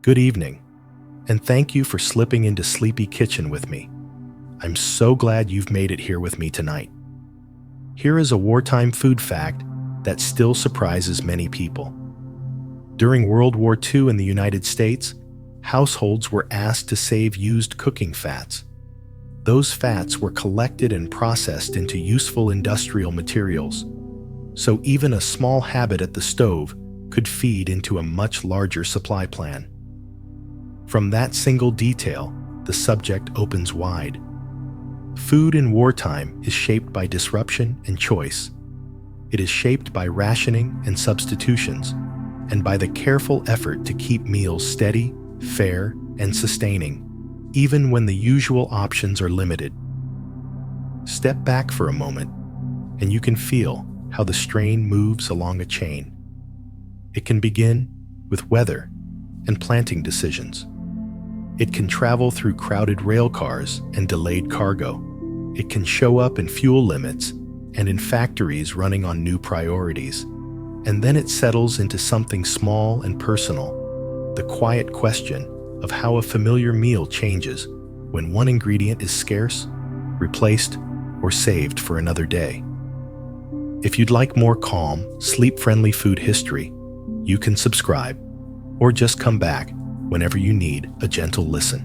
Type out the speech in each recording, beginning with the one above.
Good evening, and thank you for slipping into Sleepy Kitchen with me. I'm so glad you've made it here with me tonight. Here is a wartime food fact that still surprises many people. During World War II in the United States, households were asked to save used cooking fats. Those fats were collected and processed into useful industrial materials, so even a small habit at the stove could feed into a much larger supply plan. From that single detail, the subject opens wide. Food in wartime is shaped by disruption and choice. It is shaped by rationing and substitutions, and by the careful effort to keep meals steady, fair, and sustaining, even when the usual options are limited. Step back for a moment, and you can feel how the strain moves along a chain. It can begin with weather and planting decisions. It can travel through crowded rail cars and delayed cargo. It can show up in fuel limits and in factories running on new priorities. And then it settles into something small and personal, the quiet question of how a familiar meal changes when one ingredient is scarce, replaced, or saved for another day. If you'd like more calm, sleep-friendly food history, you can subscribe, or just come back whenever you need a gentle listen.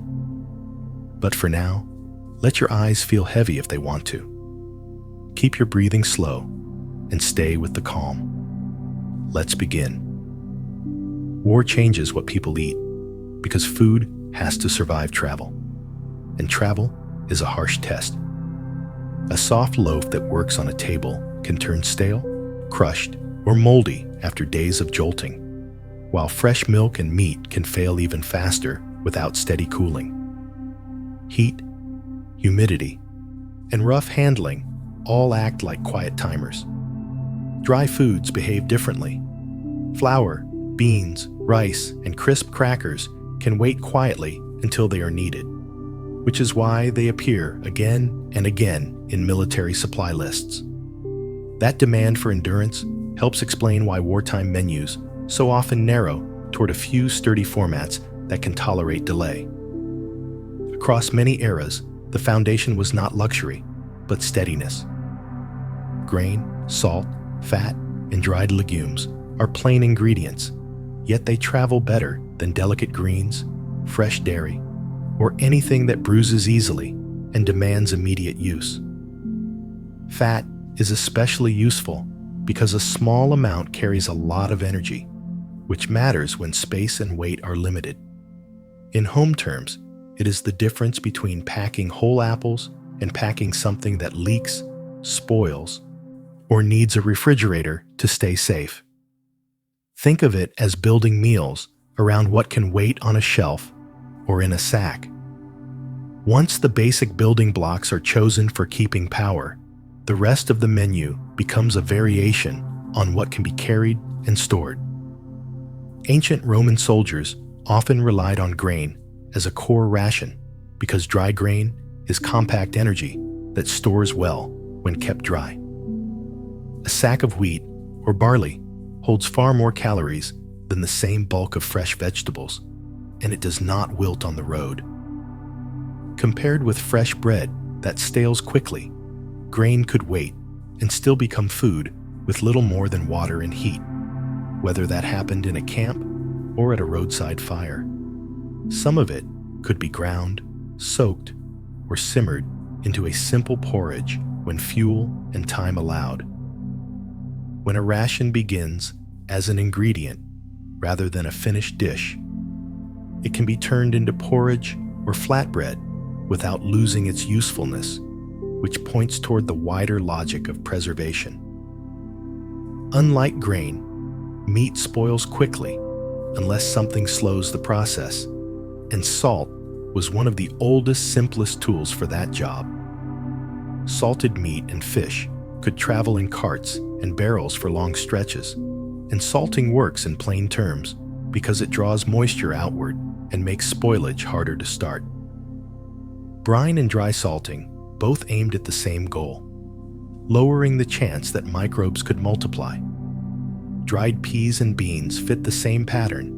But for now, let your eyes feel heavy if they want to. Keep your breathing slow and stay with the calm. Let's begin. War changes what people eat because food has to survive travel, and travel is a harsh test. A soft loaf that works on a table can turn stale, crushed, or moldy after days of jolting, while fresh milk and meat can fail even faster without steady cooling. Heat, humidity, and rough handling all act like quiet timers. Dry foods behave differently. Flour, beans, rice, and crisp crackers can wait quietly until they are needed, which is why they appear again and again in military supply lists. That demand for endurance helps explain why wartime menus so often narrow toward a few sturdy formats that can tolerate delay. Across many eras, the foundation was not luxury, but steadiness. Grain, salt, fat, and dried legumes are plain ingredients, yet they travel better than delicate greens, fresh dairy, or anything that bruises easily and demands immediate use. Fat is especially useful because a small amount carries a lot of energy, which matters when space and weight are limited. In home terms, it is the difference between packing whole apples and packing something that leaks, spoils, or needs a refrigerator to stay safe. Think of it as building meals around what can wait on a shelf or in a sack. Once the basic building blocks are chosen for keeping power, the rest of the menu becomes a variation on what can be carried and stored. Ancient Roman soldiers often relied on grain as a core ration because dry grain is compact energy that stores well when kept dry. A sack of wheat or barley holds far more calories than the same bulk of fresh vegetables, and it does not wilt on the road. Compared with fresh bread that stales quickly, grain could wait and still become food with little more than water and heat, whether that happened in a camp or at a roadside fire. Some of it could be ground, soaked, or simmered into a simple porridge when fuel and time allowed. When a ration begins as an ingredient rather than a finished dish, it can be turned into porridge or flatbread without losing its usefulness, which points toward the wider logic of preservation. Unlike grain, meat spoils quickly unless something slows the process, and salt was one of the oldest, simplest tools for that job. Salted meat and fish could travel in carts and barrels for long stretches, and salting works in plain terms because it draws moisture outward and makes spoilage harder to start. Brine and dry salting both aimed at the same goal, lowering the chance that microbes could multiply. Dried peas and beans fit the same pattern.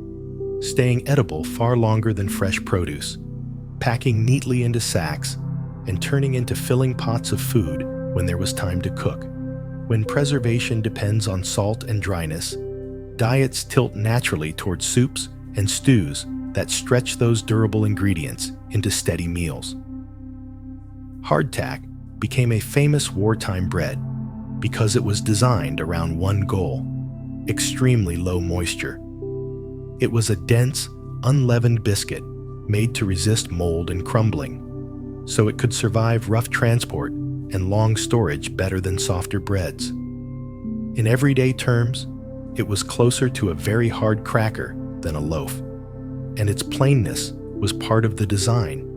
staying edible far longer than fresh produce, packing neatly into sacks, and turning into filling pots of food when there was time to cook. When preservation depends on salt and dryness, diets tilt naturally towards soups and stews that stretch those durable ingredients into steady meals. Hardtack became a famous wartime bread because it was designed around one goal: extremely low moisture. It was a dense, unleavened biscuit made to resist mold and crumbling, so it could survive rough transport and long storage better than softer breads. In everyday terms, it was closer to a very hard cracker than a loaf, and its plainness was part of the design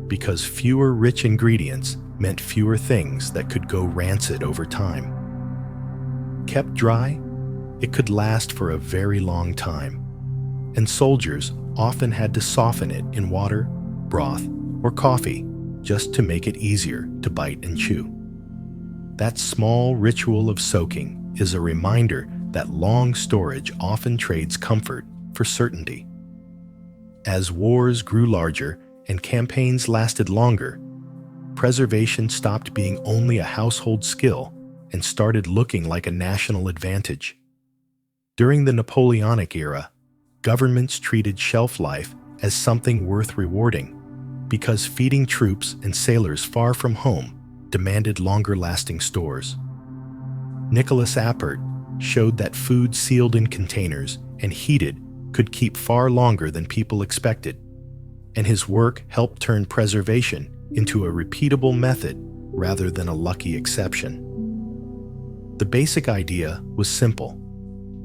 because fewer rich ingredients meant fewer things that could go rancid over time. Kept dry, it could last for a very long time, and soldiers often had to soften it in water, broth, or coffee just to make it easier to bite and chew. That small ritual of soaking is a reminder that long storage often trades comfort for certainty. As wars grew larger and campaigns lasted longer, preservation stopped being only a household skill and started looking like a national advantage. During the Napoleonic era, governments treated shelf life as something worth rewarding because feeding troops and sailors far from home demanded longer-lasting stores. Nicholas Appert showed that food sealed in containers and heated could keep far longer than people expected, and his work helped turn preservation into a repeatable method rather than a lucky exception. The basic idea was simple: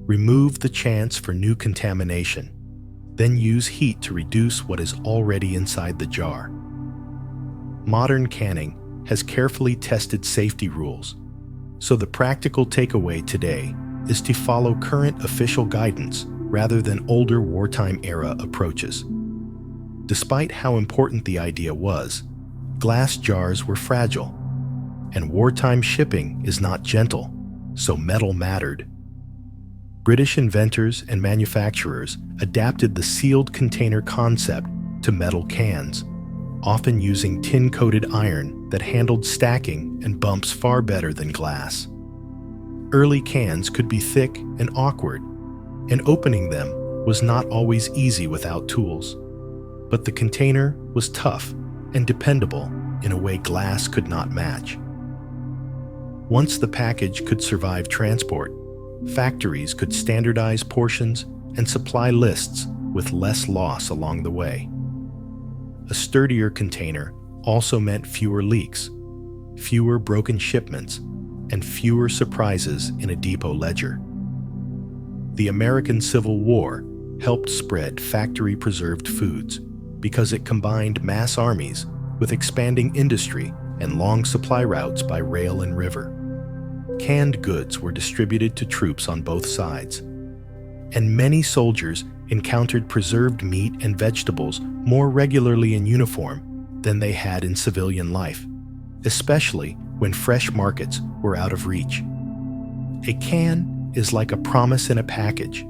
remove the chance for new contamination, then use heat to reduce what is already inside the jar. Modern canning has carefully tested safety rules, so the practical takeaway today is to follow current official guidance rather than older wartime-era approaches. Despite how important the idea was, glass jars were fragile, and wartime shipping is not gentle, so metal mattered. British inventors and manufacturers adapted the sealed container concept to metal cans, often using tin-coated iron that handled stacking and bumps far better than glass. Early cans could be thick and awkward, and opening them was not always easy without tools. But the container was tough and dependable in a way glass could not match. Once the package could survive transport, factories could standardize portions and supply lists with less loss along the way. A sturdier container also meant fewer leaks, fewer broken shipments, and fewer surprises in a depot ledger. The American Civil War helped spread factory-preserved foods because it combined mass armies with expanding industry and long supply routes by rail and river. Canned goods were distributed to troops on both sides, and many soldiers encountered preserved meat and vegetables more regularly in uniform than they had in civilian life, especially when fresh markets were out of reach. A can is like a promise in a package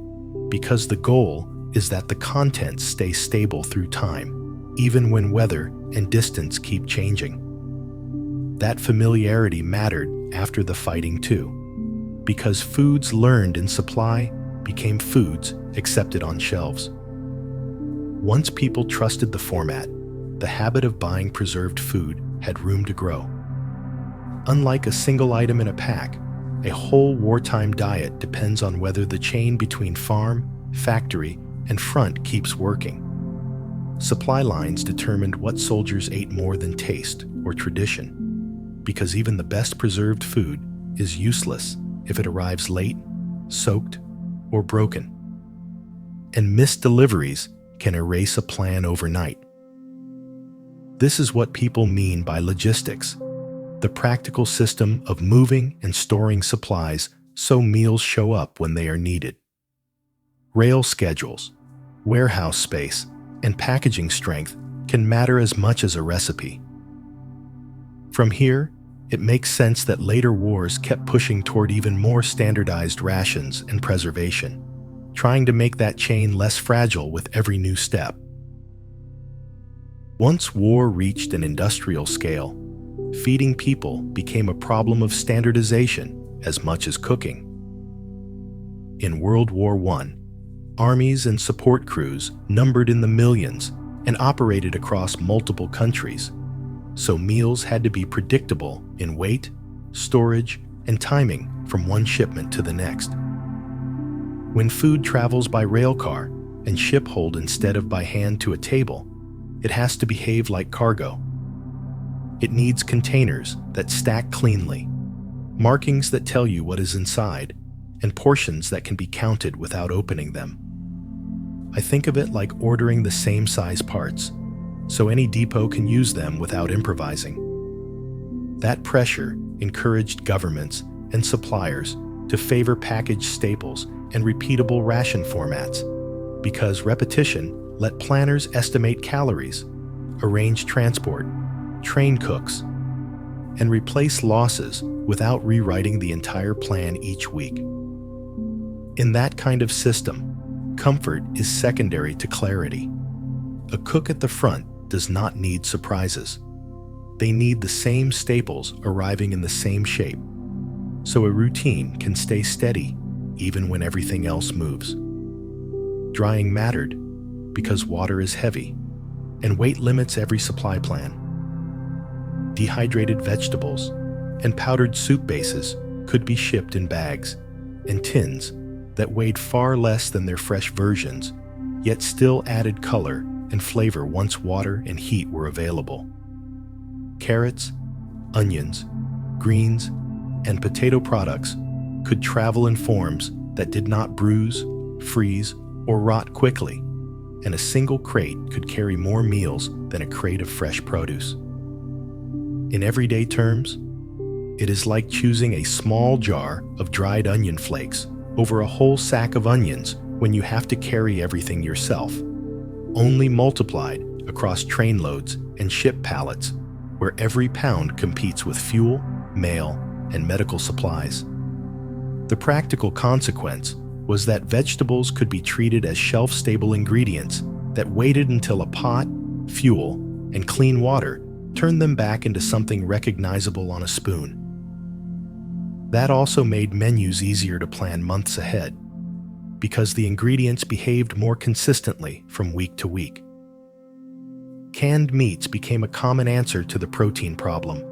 because the goal is that the contents stay stable through time, even when weather and distance keep changing. That familiarity mattered after the fighting too, because foods learned in supply became foods accepted on shelves. Once people trusted the format, the habit of buying preserved food had room to grow. Unlike a single item in a pack, a whole wartime diet depends on whether the chain between farm, factory, and front keeps working. Supply lines determined what soldiers ate more than taste or tradition, because even the best preserved food is useless if it arrives late, soaked, or broken. And missed deliveries can erase a plan overnight. This is what people mean by logistics, the practical system of moving and storing supplies so meals show up when they are needed. Rail schedules, warehouse space, and packaging strength can matter as much as a recipe. From here, it makes sense that later wars kept pushing toward even more standardized rations and preservation, trying to make that chain less fragile with every new step. Once war reached an industrial scale, feeding people became a problem of standardization as much as cooking. In World War I, armies and support crews numbered in the millions and operated across multiple countries, so meals had to be predictable in weight, storage, and timing from one shipment to the next. When food travels by railcar and ship-hold instead of by hand to a table, it has to behave like cargo. It needs containers that stack cleanly, markings that tell you what is inside, and portions that can be counted without opening them. I think of it like ordering the same size parts, so any depot can use them without improvising. That pressure encouraged governments and suppliers to favor packaged staples and repeatable ration formats, because repetition let planners estimate calories, arrange transport, train cooks, and replace losses without rewriting the entire plan each week. In that kind of system, comfort is secondary to clarity. A cook at the front does not need surprises. They need the same staples arriving in the same shape, so a routine can stay steady even when everything else moves. Drying mattered because water is heavy, and weight limits every supply plan. Dehydrated vegetables and powdered soup bases could be shipped in bags and tins that weighed far less than their fresh versions, yet still added color and flavor once water and heat were available. Carrots, onions, greens, and potato products could travel in forms that did not bruise, freeze, or rot quickly, and a single crate could carry more meals than a crate of fresh produce. In everyday terms, it is like choosing a small jar of dried onion flakes over a whole sack of onions when you have to carry everything yourself, only multiplied across train loads and ship pallets, where every pound competes with fuel, mail, and medical supplies. The practical consequence was that vegetables could be treated as shelf-stable ingredients that waited until a pot, fuel, and clean water turned them back into something recognizable on a spoon. That also made menus easier to plan months ahead, because the ingredients behaved more consistently from week to week. Canned meats became a common answer to the protein problem,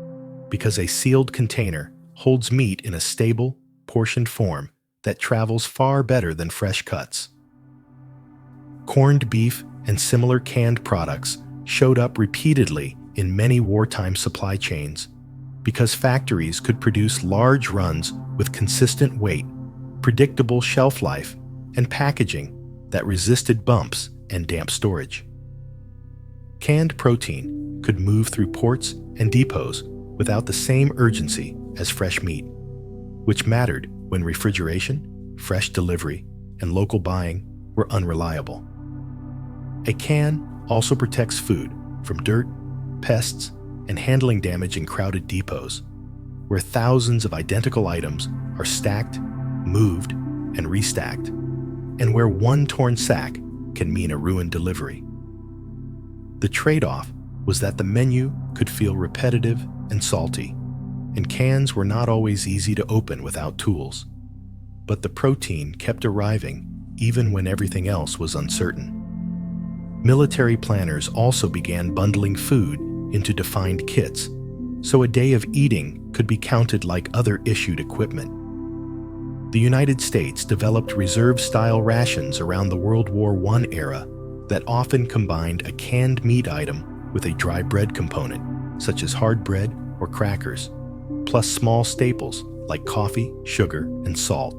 because a sealed container holds meat in a stable, portioned form that travels far better than fresh cuts. Corned beef and similar canned products showed up repeatedly in many wartime supply chains because factories could produce large runs with consistent weight, predictable shelf life, and packaging that resisted bumps and damp storage. Canned protein could move through ports and depots without the same urgency as fresh meat, which mattered when refrigeration, fresh delivery, and local buying were unreliable. A can also protects food from dirt, pests, and handling damage in crowded depots, where thousands of identical items are stacked, moved, and restacked, and where one torn sack can mean a ruined delivery. The trade-off was that the menu could feel repetitive and salty, and cans were not always easy to open without tools. But the protein kept arriving even when everything else was uncertain. Military planners also began bundling food into defined kits, so a day of eating could be counted like other issued equipment. The United States developed reserve-style rations around the World War I era that often combined a canned meat item with a dry bread component, such as hard bread or crackers, plus small staples like coffee, sugar, and salt,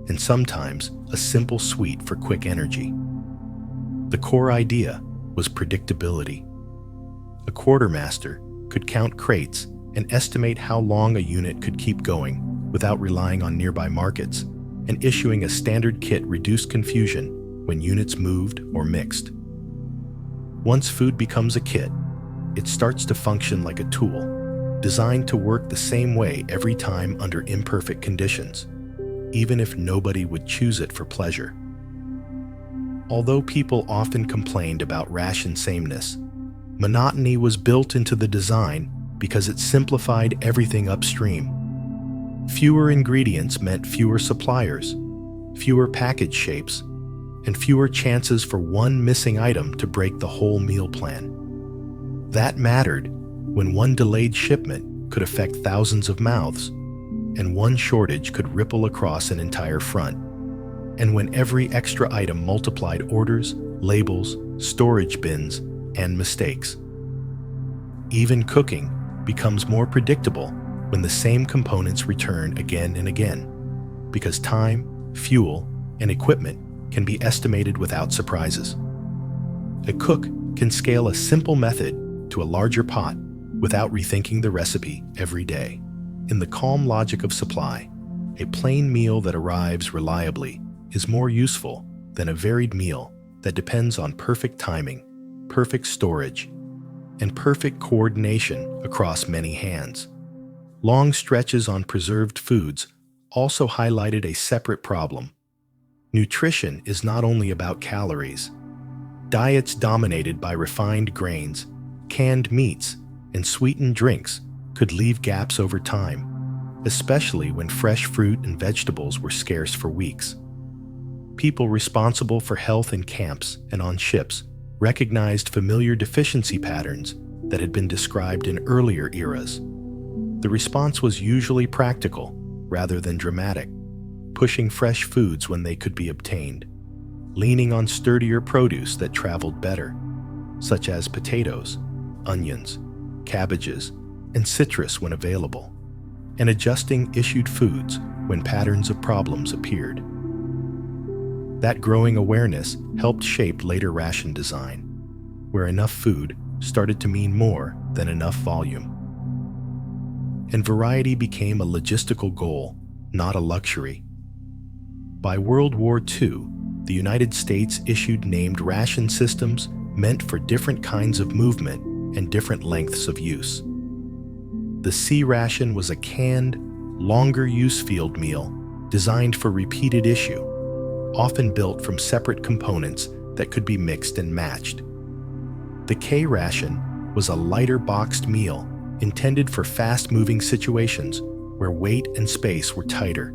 and sometimes a simple sweet for quick energy. The core idea was predictability. A quartermaster could count crates and estimate how long a unit could keep going without relying on nearby markets, and issuing a standard kit reduced confusion when units moved or mixed. Once food becomes a kit, it starts to function like a tool, designed to work the same way every time under imperfect conditions, even if nobody would choose it for pleasure. Although people often complained about ration sameness, monotony was built into the design because it simplified everything upstream. Fewer ingredients meant fewer suppliers, fewer package shapes, and fewer chances for one missing item to break the whole meal plan. That mattered when one delayed shipment could affect thousands of mouths, and one shortage could ripple across an entire front, and when every extra item multiplied orders, labels, storage bins, and mistakes. Even cooking becomes more predictable when the same components return again and again, because time, fuel, and equipment can be estimated without surprises. A cook can scale a simple method to a larger pot without rethinking the recipe every day. In the calm logic of supply, a plain meal that arrives reliably is more useful than a varied meal that depends on perfect timing, perfect storage, and perfect coordination across many hands. Long stretches on preserved foods also highlighted a separate problem. Nutrition is not only about calories. Diets dominated by refined grains, canned meats, and sweetened drinks could leave gaps over time, especially when fresh fruit and vegetables were scarce for weeks. People responsible for health in camps and on ships recognized familiar deficiency patterns that had been described in earlier eras. The response was usually practical rather than dramatic, pushing fresh foods when they could be obtained, leaning on sturdier produce that traveled better, such as potatoes, onions, cabbages, and citrus when available, and adjusting issued foods when patterns of problems appeared. That growing awareness helped shape later ration design, where enough food started to mean more than enough volume. And variety became a logistical goal, not a luxury. By World War II, the United States issued named ration systems meant for different kinds of movement and different lengths of use. The C ration was a canned, longer use field meal designed for repeated issue, often built from separate components that could be mixed and matched. The K ration was a lighter boxed meal intended for fast-moving situations where weight and space were tighter,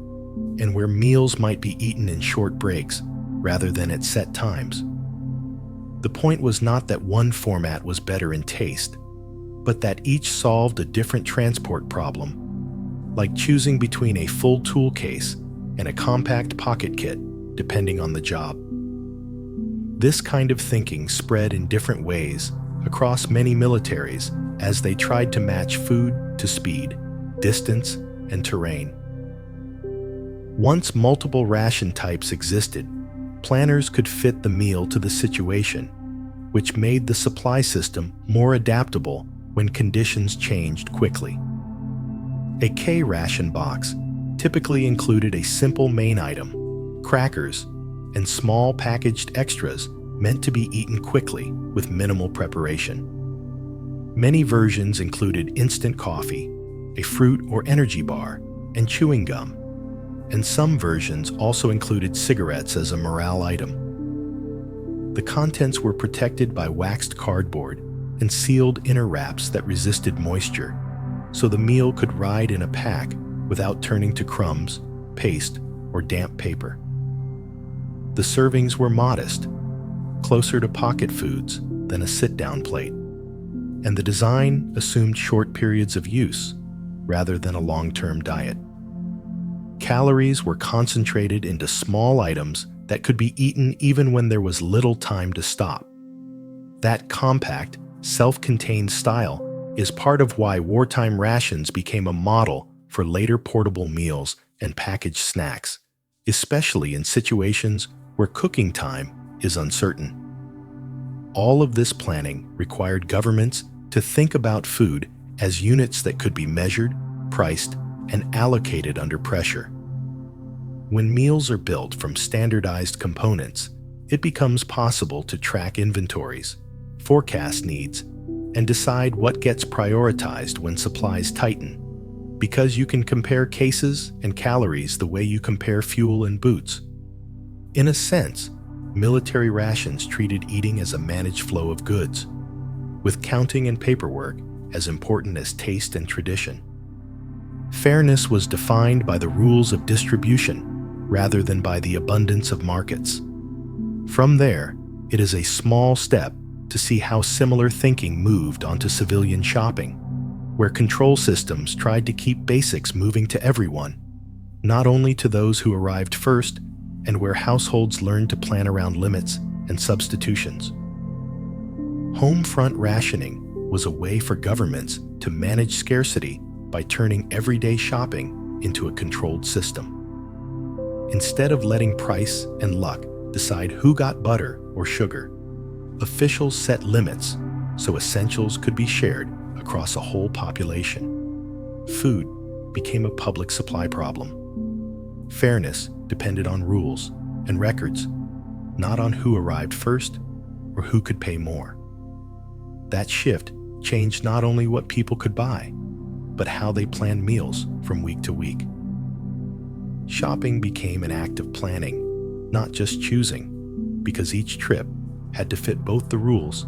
and where meals might be eaten in short breaks rather than at set times. The point was not that one format was better in taste, but that each solved a different transport problem, like choosing between a full tool case and a compact pocket kit, depending on the job. This kind of thinking spread in different ways across many militaries as they tried to match food to speed, distance, and terrain. Once multiple ration types existed, planners could fit the meal to the situation, which made the supply system more adaptable when conditions changed quickly. A K ration box typically included a simple main item, crackers, and small packaged extras meant to be eaten quickly with minimal preparation. Many versions included instant coffee, a fruit or energy bar, and chewing gum, and some versions also included cigarettes as a morale item. The contents were protected by waxed cardboard and sealed inner wraps that resisted moisture, so the meal could ride in a pack without turning to crumbs, paste, or damp paper. The servings were modest, closer to pocket foods than a sit-down plate, and the design assumed short periods of use rather than a long-term diet. Calories were concentrated into small items that could be eaten even when there was little time to stop. That compact, self-contained style is part of why wartime rations became a model for later portable meals and packaged snacks, especially in situations where cooking time is uncertain. All of this planning required governments to think about food as units that could be measured, priced, and allocated under pressure. When meals are built from standardized components, it becomes possible to track inventories, forecast needs, and decide what gets prioritized when supplies tighten, because you can compare cases and calories the way you compare fuel and boots. In a sense, military rations treated eating as a managed flow of goods, with counting and paperwork as important as taste and tradition. Fairness was defined by the rules of distribution rather than by the abundance of markets. From there, it is a small step to see how similar thinking moved onto civilian shopping, where control systems tried to keep basics moving to everyone, not only to those who arrived first, and where households learned to plan around limits and substitutions. Home front rationing was a way for governments to manage scarcity by turning everyday shopping into a controlled system. Instead of letting price and luck decide who got butter or sugar, officials set limits so essentials could be shared across a whole population. Food became a public supply problem. Fairness depended on rules and records, not on who arrived first or who could pay more. That shift changed not only what people could buy, but how they planned meals from week to week. Shopping became an act of planning, not just choosing, because each trip had to fit both the rules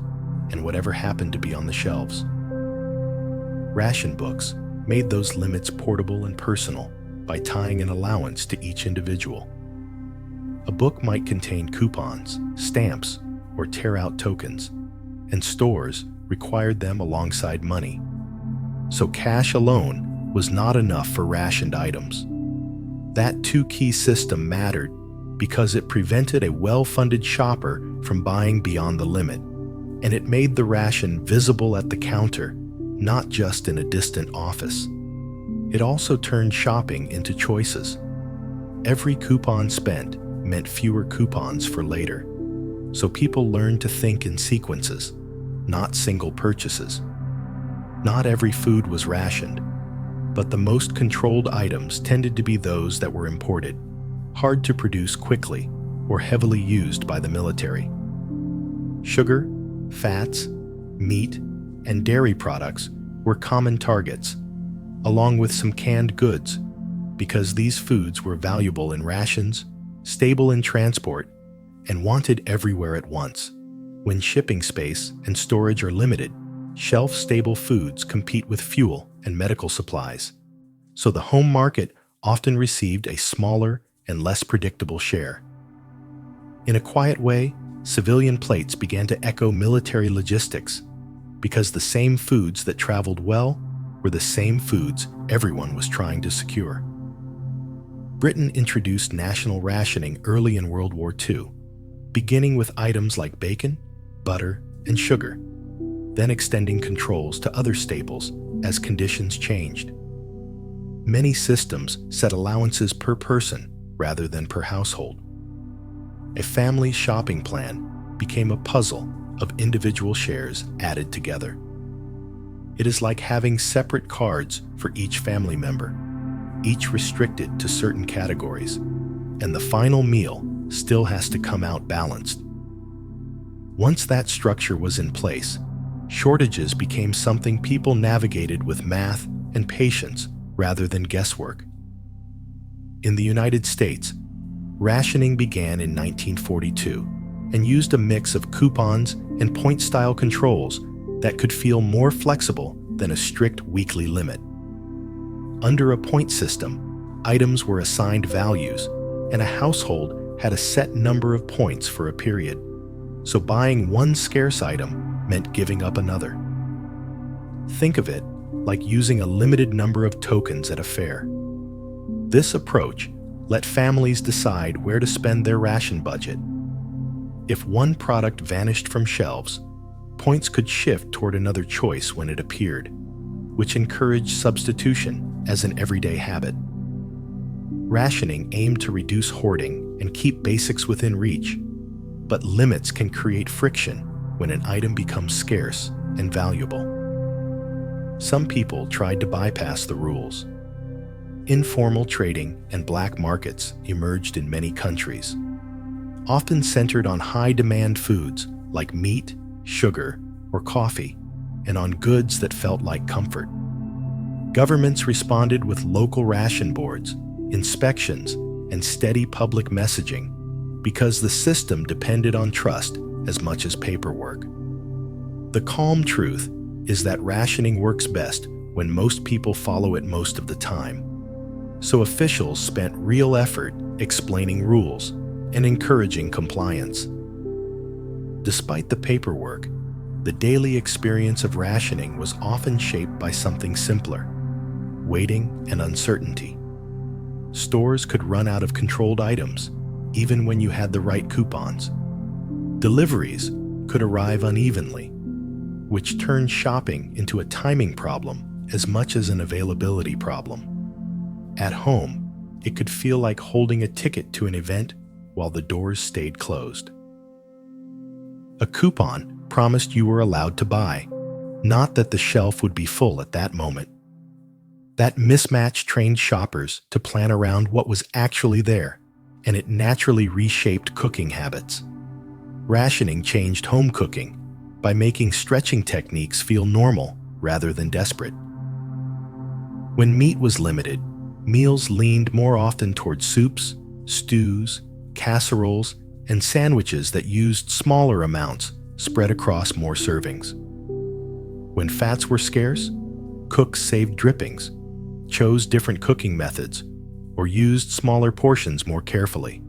and whatever happened to be on the shelves. Ration books made those limits portable and personal by tying an allowance to each individual. A book might contain coupons, stamps, or tear-out tokens, and stores required them alongside money. So cash alone was not enough for rationed items. That two-key system mattered because it prevented a well-funded shopper from buying beyond the limit, and it made the ration visible at the counter, not just in a distant office. It also turned shopping into choices. Every coupon spent meant fewer coupons for later, so people learned to think in sequences, not single purchases. Not every food was rationed, but the most controlled items tended to be those that were imported, hard to produce quickly, or heavily used by the military. Sugar, fats, meat, and dairy products were common targets, along with some canned goods, because these foods were valuable in rations, stable in transport, and wanted everywhere at once. When shipping space and storage are limited, shelf-stable foods compete with fuel and medical supplies, so the home market often received a smaller and less predictable share. In a quiet way, civilian plates began to echo military logistics, because the same foods that traveled well were the same foods everyone was trying to secure. Britain introduced national rationing early in World War II, beginning with items like bacon, butter, and sugar, then extending controls to other staples as conditions changed. Many systems set allowances per person rather than per household. A family shopping plan became a puzzle of individual shares added together. It is like having separate cards for each family member, each restricted to certain categories, and the final meal still has to come out balanced. Once that structure was in place, shortages became something people navigated with math and patience rather than guesswork. In the United States, rationing began in 1942 and used a mix of coupons and point-style controls that could feel more flexible than a strict weekly limit. Under a point system, items were assigned values, and a household had a set number of points for a period, so buying one scarce item meant giving up another. Think of it like using a limited number of tokens at a fair. This approach let families decide where to spend their ration budget. If one product vanished from shelves, points could shift toward another choice when it appeared, which encouraged substitution as an everyday habit. Rationing aimed to reduce hoarding and keep basics within reach, but limits can create friction when an item becomes scarce and valuable. Some people tried to bypass the rules. Informal trading and black markets emerged in many countries, often centered on high-demand foods like meat, sugar, or coffee, and on goods that felt like comfort. Governments responded with local ration boards, inspections, and steady public messaging, because the system depended on trust as much as paperwork. The calm truth is that rationing works best when most people follow it most of the time. So officials spent real effort explaining rules and encouraging compliance. Despite the paperwork, the daily experience of rationing was often shaped by something simpler: waiting and uncertainty. Stores could run out of controlled items, even when you had the right coupons. Deliveries could arrive unevenly, which turned shopping into a timing problem as much as an availability problem. At home, it could feel like holding a ticket to an event while the doors stayed closed. A coupon promised you were allowed to buy, not that the shelf would be full at that moment. That mismatch trained shoppers to plan around what was actually there, and it naturally reshaped cooking habits. Rationing changed home cooking by making stretching techniques feel normal rather than desperate. When meat was limited, meals leaned more often toward soups, stews, casseroles, and sandwiches that used smaller amounts spread across more servings. When fats were scarce, cooks saved drippings, chose different cooking methods, or used smaller portions more carefully.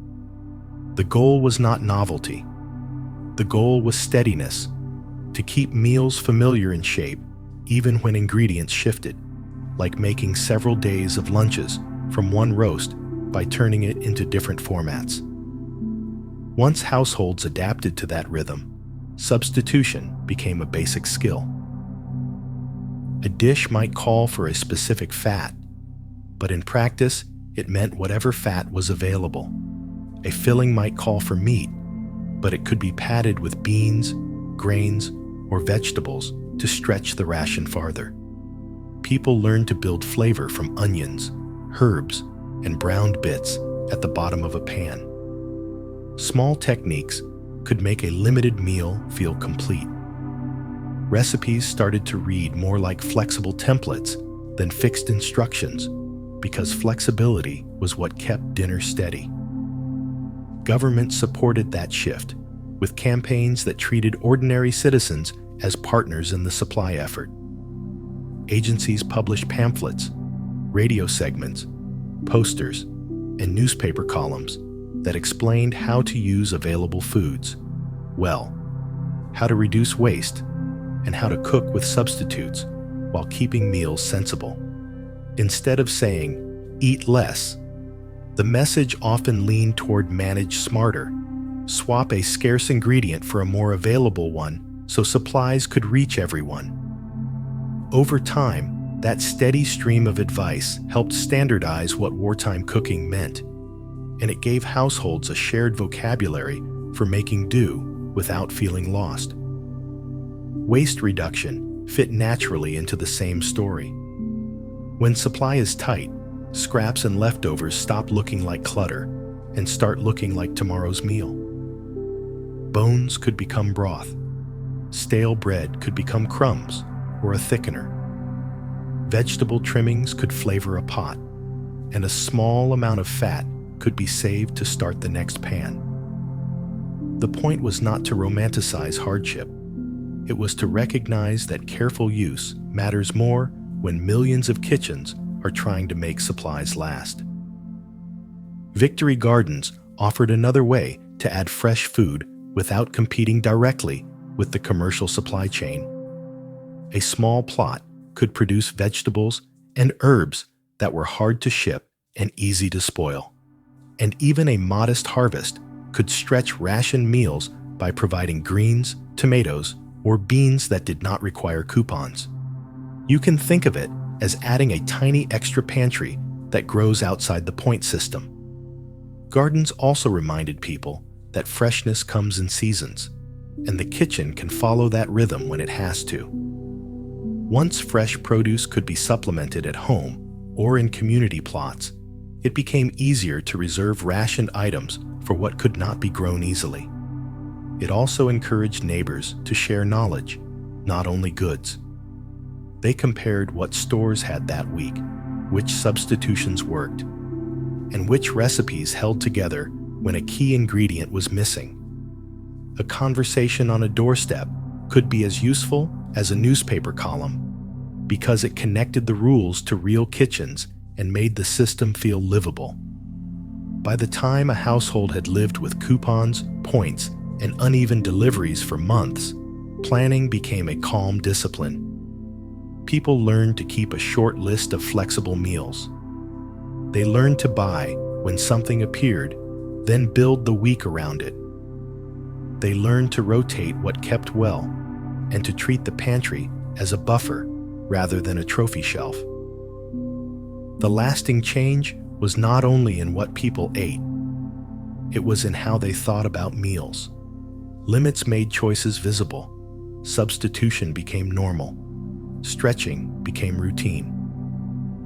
The goal was not novelty. The goal was steadiness, to keep meals familiar in shape even when ingredients shifted, like making several days of lunches from one roast by turning it into different formats. Once households adapted to that rhythm, substitution became a basic skill. A dish might call for a specific fat, but in practice, it meant whatever fat was available. A filling might call for meat, but it could be padded with beans, grains, or vegetables to stretch the ration farther. People learned to build flavor from onions, herbs, and browned bits at the bottom of a pan. Small techniques could make a limited meal feel complete. Recipes started to read more like flexible templates than fixed instructions, because flexibility was what kept dinner steady. Government supported that shift, with campaigns that treated ordinary citizens as partners in the supply effort. Agencies published pamphlets, radio segments, posters, and newspaper columns that explained how to use available foods well, how to reduce waste, and how to cook with substitutes while keeping meals sensible. Instead of saying, "Eat less," the message often leaned toward manage smarter, swap a scarce ingredient for a more available one so supplies could reach everyone. Over time, that steady stream of advice helped standardize what wartime cooking meant, and it gave households a shared vocabulary for making do without feeling lost. Waste reduction fit naturally into the same story. When supply is tight, scraps and leftovers stop looking like clutter and start looking like tomorrow's meal. Bones could become broth. Stale bread could become crumbs or a thickener. Vegetable trimmings could flavor a pot, and a small amount of fat could be saved to start the next pan. The point was not to romanticize hardship. It was to recognize that careful use matters more when millions of kitchens are trying to make supplies last. Victory Gardens offered another way to add fresh food without competing directly with the commercial supply chain. A small plot could produce vegetables and herbs that were hard to ship and easy to spoil. And even a modest harvest could stretch ration meals by providing greens, tomatoes, or beans that did not require coupons. You can think of it as adding a tiny extra pantry that grows outside the point system. Gardens also reminded people that freshness comes in seasons, and the kitchen can follow that rhythm when it has to. Once fresh produce could be supplemented at home or in community plots, it became easier to reserve rationed items for what could not be grown easily. It also encouraged neighbors to share knowledge, not only goods. They compared what stores had that week, which substitutions worked, and which recipes held together when a key ingredient was missing. A conversation on a doorstep could be as useful as a newspaper column because it connected the rules to real kitchens and made the system feel livable. By the time a household had lived with coupons, points, and uneven deliveries for months, planning became a calm discipline. People learned to keep a short list of flexible meals. They learned to buy when something appeared, then build the week around it. They learned to rotate what kept well and to treat the pantry as a buffer rather than a trophy shelf. The lasting change was not only in what people ate, it was in how they thought about meals. Limits made choices visible. Substitution became normal. Stretching became routine.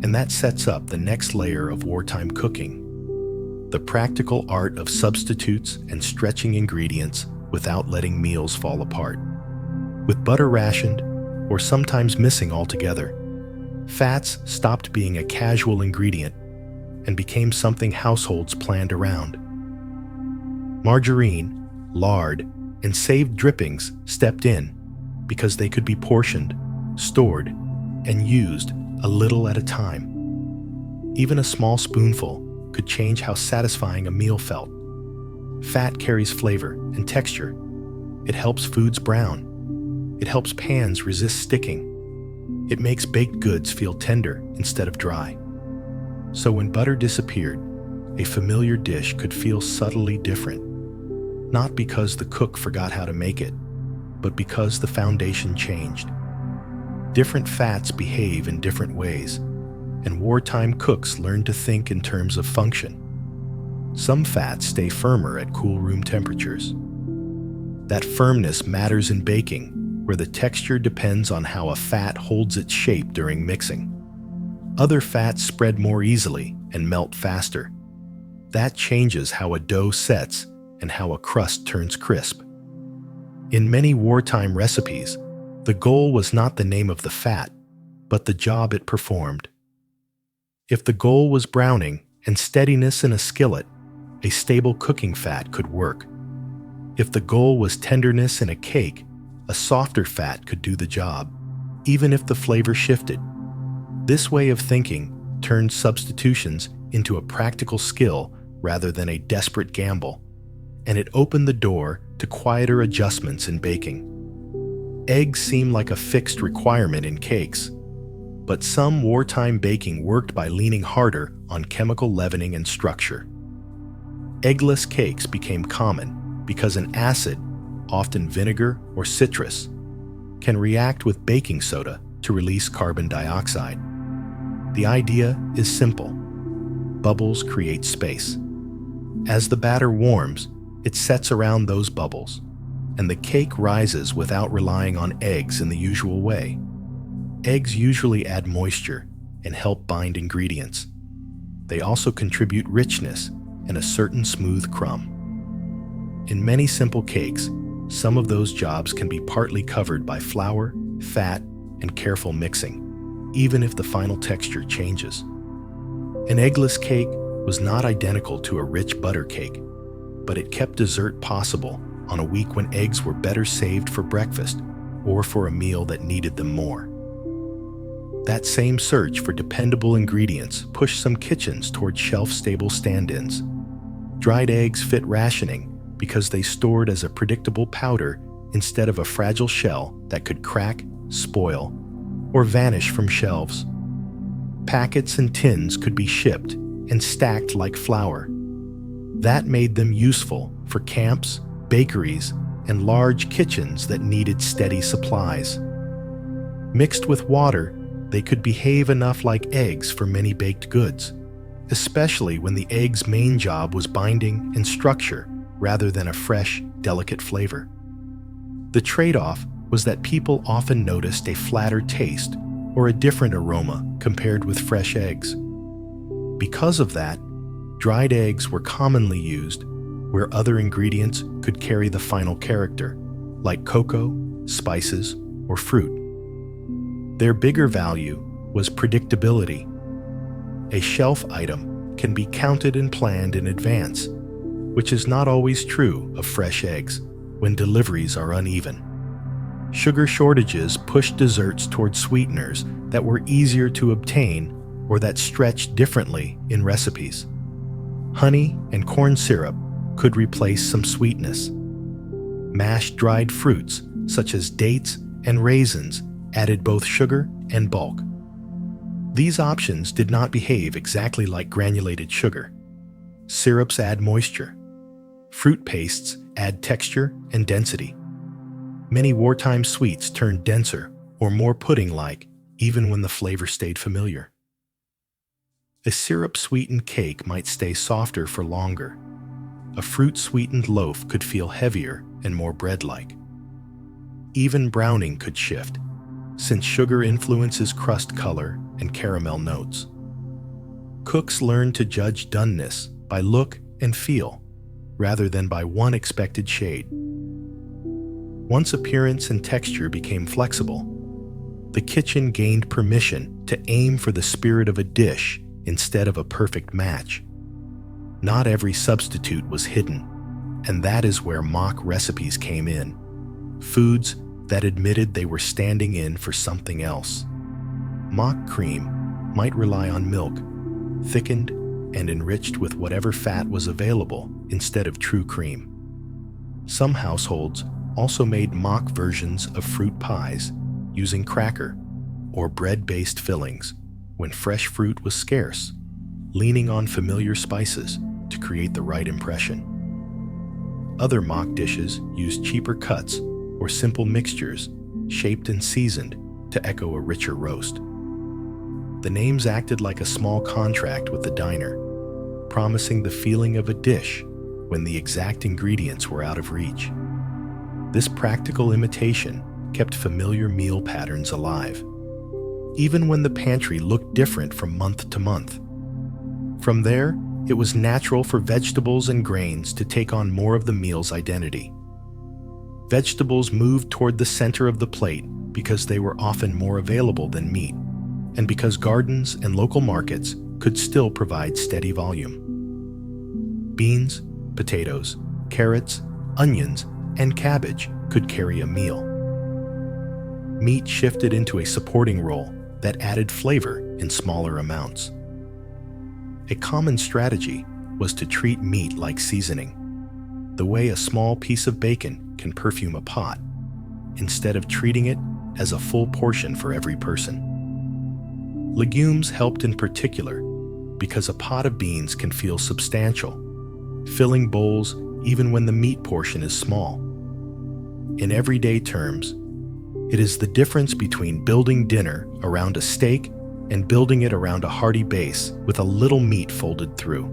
And that sets up the next layer of wartime cooking: the practical art of substitutes and stretching ingredients without letting meals fall apart. With butter rationed, or sometimes missing altogether, fats stopped being a casual ingredient and became something households planned around. Margarine, lard, and saved drippings stepped in because they could be portioned, stored, and used a little at a time. Even a small spoonful could change how satisfying a meal felt. Fat carries flavor and texture. It helps foods brown. It helps pans resist sticking. It makes baked goods feel tender instead of dry. So when butter disappeared, a familiar dish could feel subtly different. Not because the cook forgot how to make it, but because the foundation changed. Different fats behave in different ways, and wartime cooks learn to think in terms of function. Some fats stay firmer at cool room temperatures. That firmness matters in baking, where the texture depends on how a fat holds its shape during mixing. Other fats spread more easily and melt faster. That changes how a dough sets and how a crust turns crisp. In many wartime recipes, the goal was not the name of the fat, but the job it performed. If the goal was browning and steadiness in a skillet, a stable cooking fat could work. If the goal was tenderness in a cake, a softer fat could do the job, even if the flavor shifted. This way of thinking turned substitutions into a practical skill rather than a desperate gamble, and it opened the door to quieter adjustments in baking. Eggs seem like a fixed requirement in cakes, but some wartime baking worked by leaning harder on chemical leavening and structure. Eggless cakes became common because an acid, often vinegar or citrus, can react with baking soda to release carbon dioxide. The idea is simple. Bubbles create space. As the batter warms, it sets around those bubbles, and the cake rises without relying on eggs in the usual way. Eggs usually add moisture and help bind ingredients. They also contribute richness and a certain smooth crumb. In many simple cakes, some of those jobs can be partly covered by flour, fat, and careful mixing, even if the final texture changes. An eggless cake was not identical to a rich butter cake, but it kept dessert possible on a week when eggs were better saved for breakfast or for a meal that needed them more. That same search for dependable ingredients pushed some kitchens toward shelf-stable stand-ins. Dried eggs fit rationing because they stored as a predictable powder instead of a fragile shell that could crack, spoil, or vanish from shelves. Packets and tins could be shipped and stacked like flour. That made them useful for camps, bakeries, and large kitchens that needed steady supplies. Mixed with water, they could behave enough like eggs for many baked goods, especially when the egg's main job was binding and structure rather than a fresh, delicate flavor. The trade-off was that people often noticed a flatter taste or a different aroma compared with fresh eggs. Because of that, dried eggs were commonly used where other ingredients could carry the final character, like cocoa, spices, or fruit. Their bigger value was predictability. A shelf item can be counted and planned in advance. which is not always true of fresh eggs when deliveries are uneven. Sugar shortages pushed desserts toward sweeteners that were easier to obtain or that stretched differently in recipes. Honey and corn syrup could replace some sweetness. Mashed dried fruits, such as dates and raisins, added both sugar and bulk. These options did not behave exactly like granulated sugar. Syrups add moisture. Fruit pastes add texture and density. Many wartime sweets turned denser or more pudding-like even when the flavor stayed familiar. A syrup-sweetened cake might stay softer for longer. A fruit-sweetened loaf could feel heavier and more bread-like. Even browning could shift, since sugar influences crust color and caramel notes. Cooks learned to judge doneness by look and feel, rather than by one expected shade. Once appearance and texture became flexible, the kitchen gained permission to aim for the spirit of a dish instead of a perfect match. Not every substitute was hidden, and that is where mock recipes came in. Foods that admitted they were standing in for something else. Mock cream might rely on milk, thickened and enriched with whatever fat was available instead of true cream. Some households also made mock versions of fruit pies using cracker or bread-based fillings when fresh fruit was scarce, leaning on familiar spices to create the right impression. Other mock dishes used cheaper cuts or simple mixtures shaped and seasoned to echo a richer roast. The names acted like a small contract with the diner, promising the feeling of a dish when the exact ingredients were out of reach. This practical imitation kept familiar meal patterns alive, even when the pantry looked different from month to month. From there, it was natural for vegetables and grains to take on more of the meal's identity. Vegetables moved toward the center of the plate because they were often more available than meat, and because gardens and local markets could still provide steady volume. Beans, potatoes, carrots, onions, and cabbage could carry a meal. Meat shifted into a supporting role that added flavor in smaller amounts. A common strategy was to treat meat like seasoning, the way a small piece of bacon can perfume a pot, instead of treating it as a full portion for every person. Legumes helped in particular because a pot of beans can feel substantial, filling bowls even when the meat portion is small. In everyday terms, it is the difference between building dinner around a steak and building it around a hearty base with a little meat folded through.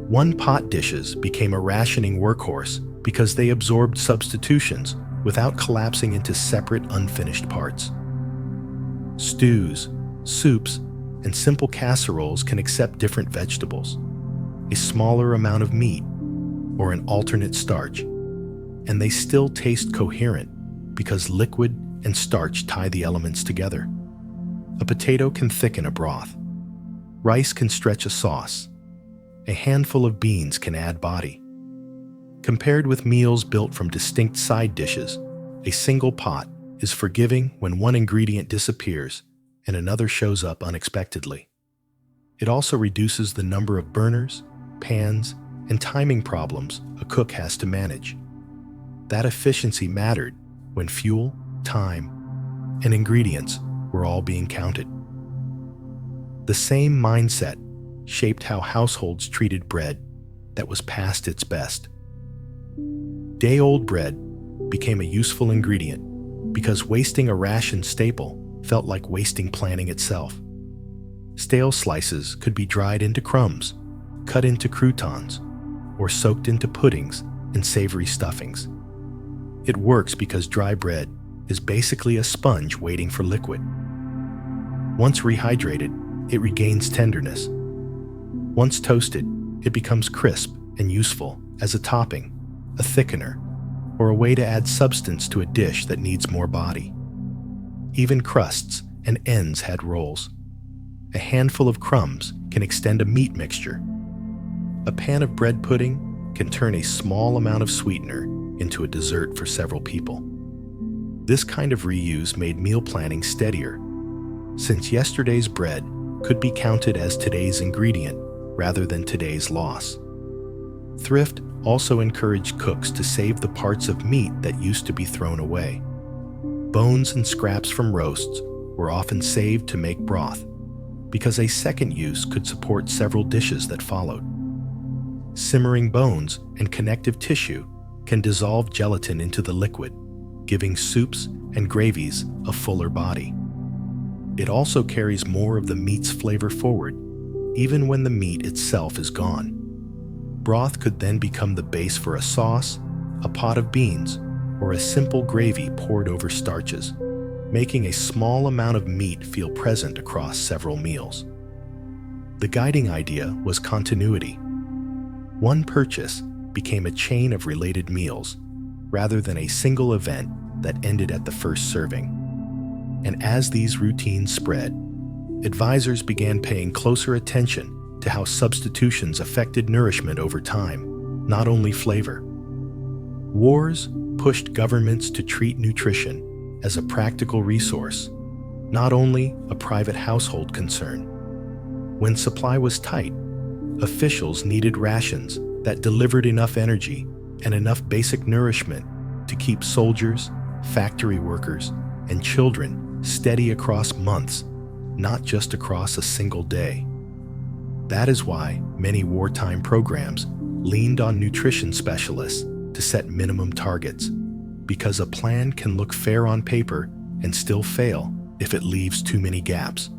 One-pot dishes became a rationing workhorse because they absorbed substitutions without collapsing into separate unfinished parts. Stews, soups, and simple casseroles can accept different vegetables, a smaller amount of meat, or an alternate starch, and they still taste coherent because liquid and starch tie the elements together. A potato can thicken a broth. Rice can stretch a sauce. A handful of beans can add body. Compared with meals built from distinct side dishes, a single pot is forgiving when one ingredient disappears and another shows up unexpectedly. It also reduces the number of burners, pans, and timing problems a cook has to manage. That efficiency mattered when fuel, time, and ingredients were all being counted. The same mindset shaped how households treated bread that was past its best. Day-old bread became a useful ingredient because wasting a ration staple felt like wasting planning itself. Stale slices could be dried into crumbs, cut into croutons, or soaked into puddings and savory stuffings. It works because dry bread is basically a sponge waiting for liquid. Once rehydrated, it regains tenderness. Once toasted, it becomes crisp and useful as a topping, a thickener, or a way to add substance to a dish that needs more body. Even crusts and ends had roles. A handful of crumbs can extend a meat mixture. A pan of bread pudding can turn a small amount of sweetener into a dessert for several people. This kind of reuse made meal planning steadier, since yesterday's bread could be counted as today's ingredient rather than today's loss. Thrift also encouraged cooks to save the parts of meat that used to be thrown away. Bones and scraps from roasts were often saved to make broth, because a second use could support several dishes that followed. Simmering bones and connective tissue can dissolve gelatin into the liquid, giving soups and gravies a fuller body. It also carries more of the meat's flavor forward, even when the meat itself is gone. Broth could then become the base for a sauce, a pot of beans, or a simple gravy poured over starches, making a small amount of meat feel present across several meals. The guiding idea was continuity. One purchase became a chain of related meals, rather than a single event that ended at the first serving. And as these routines spread, advisors began paying closer attention to how substitutions affected nourishment over time, not only flavor. Wars pushed governments to treat nutrition as a practical resource, not only a private household concern. When supply was tight, officials needed rations that delivered enough energy and enough basic nourishment to keep soldiers, factory workers, and children steady across months, not just across a single day. That is why many wartime programs leaned on nutrition specialists to set minimum targets, because a plan can look fair on paper and still fail if it leaves too many gaps.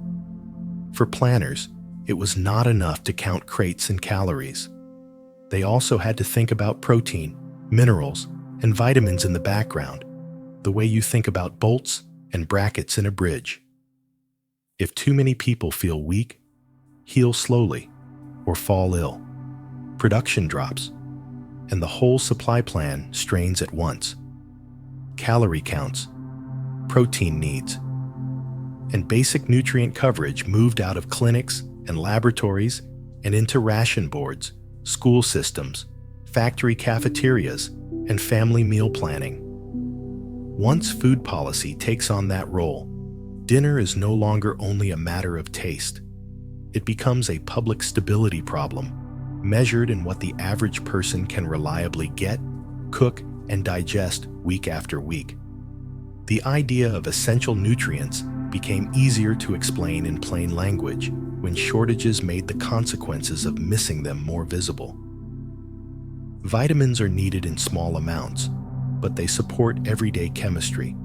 For planners, it was not enough to count crates and calories. They also had to think about protein, minerals, and vitamins in the background, the way you think about bolts and brackets in a bridge. If too many people feel weak, heal slowly, or fall ill, production drops, and the whole supply plan strains at once. Calorie counts, protein needs, and basic nutrient coverage moved out of clinics and laboratories and into ration boards, school systems, factory cafeterias, and family meal planning. Once food policy takes on that role, dinner is no longer only a matter of taste. It becomes a public stability problem, measured in what the average person can reliably get, cook, and digest week after week. The idea of essential nutrients became easier to explain in plain language when shortages made the consequences of missing them more visible. Vitamins are needed in small amounts, but they support everyday chemistry,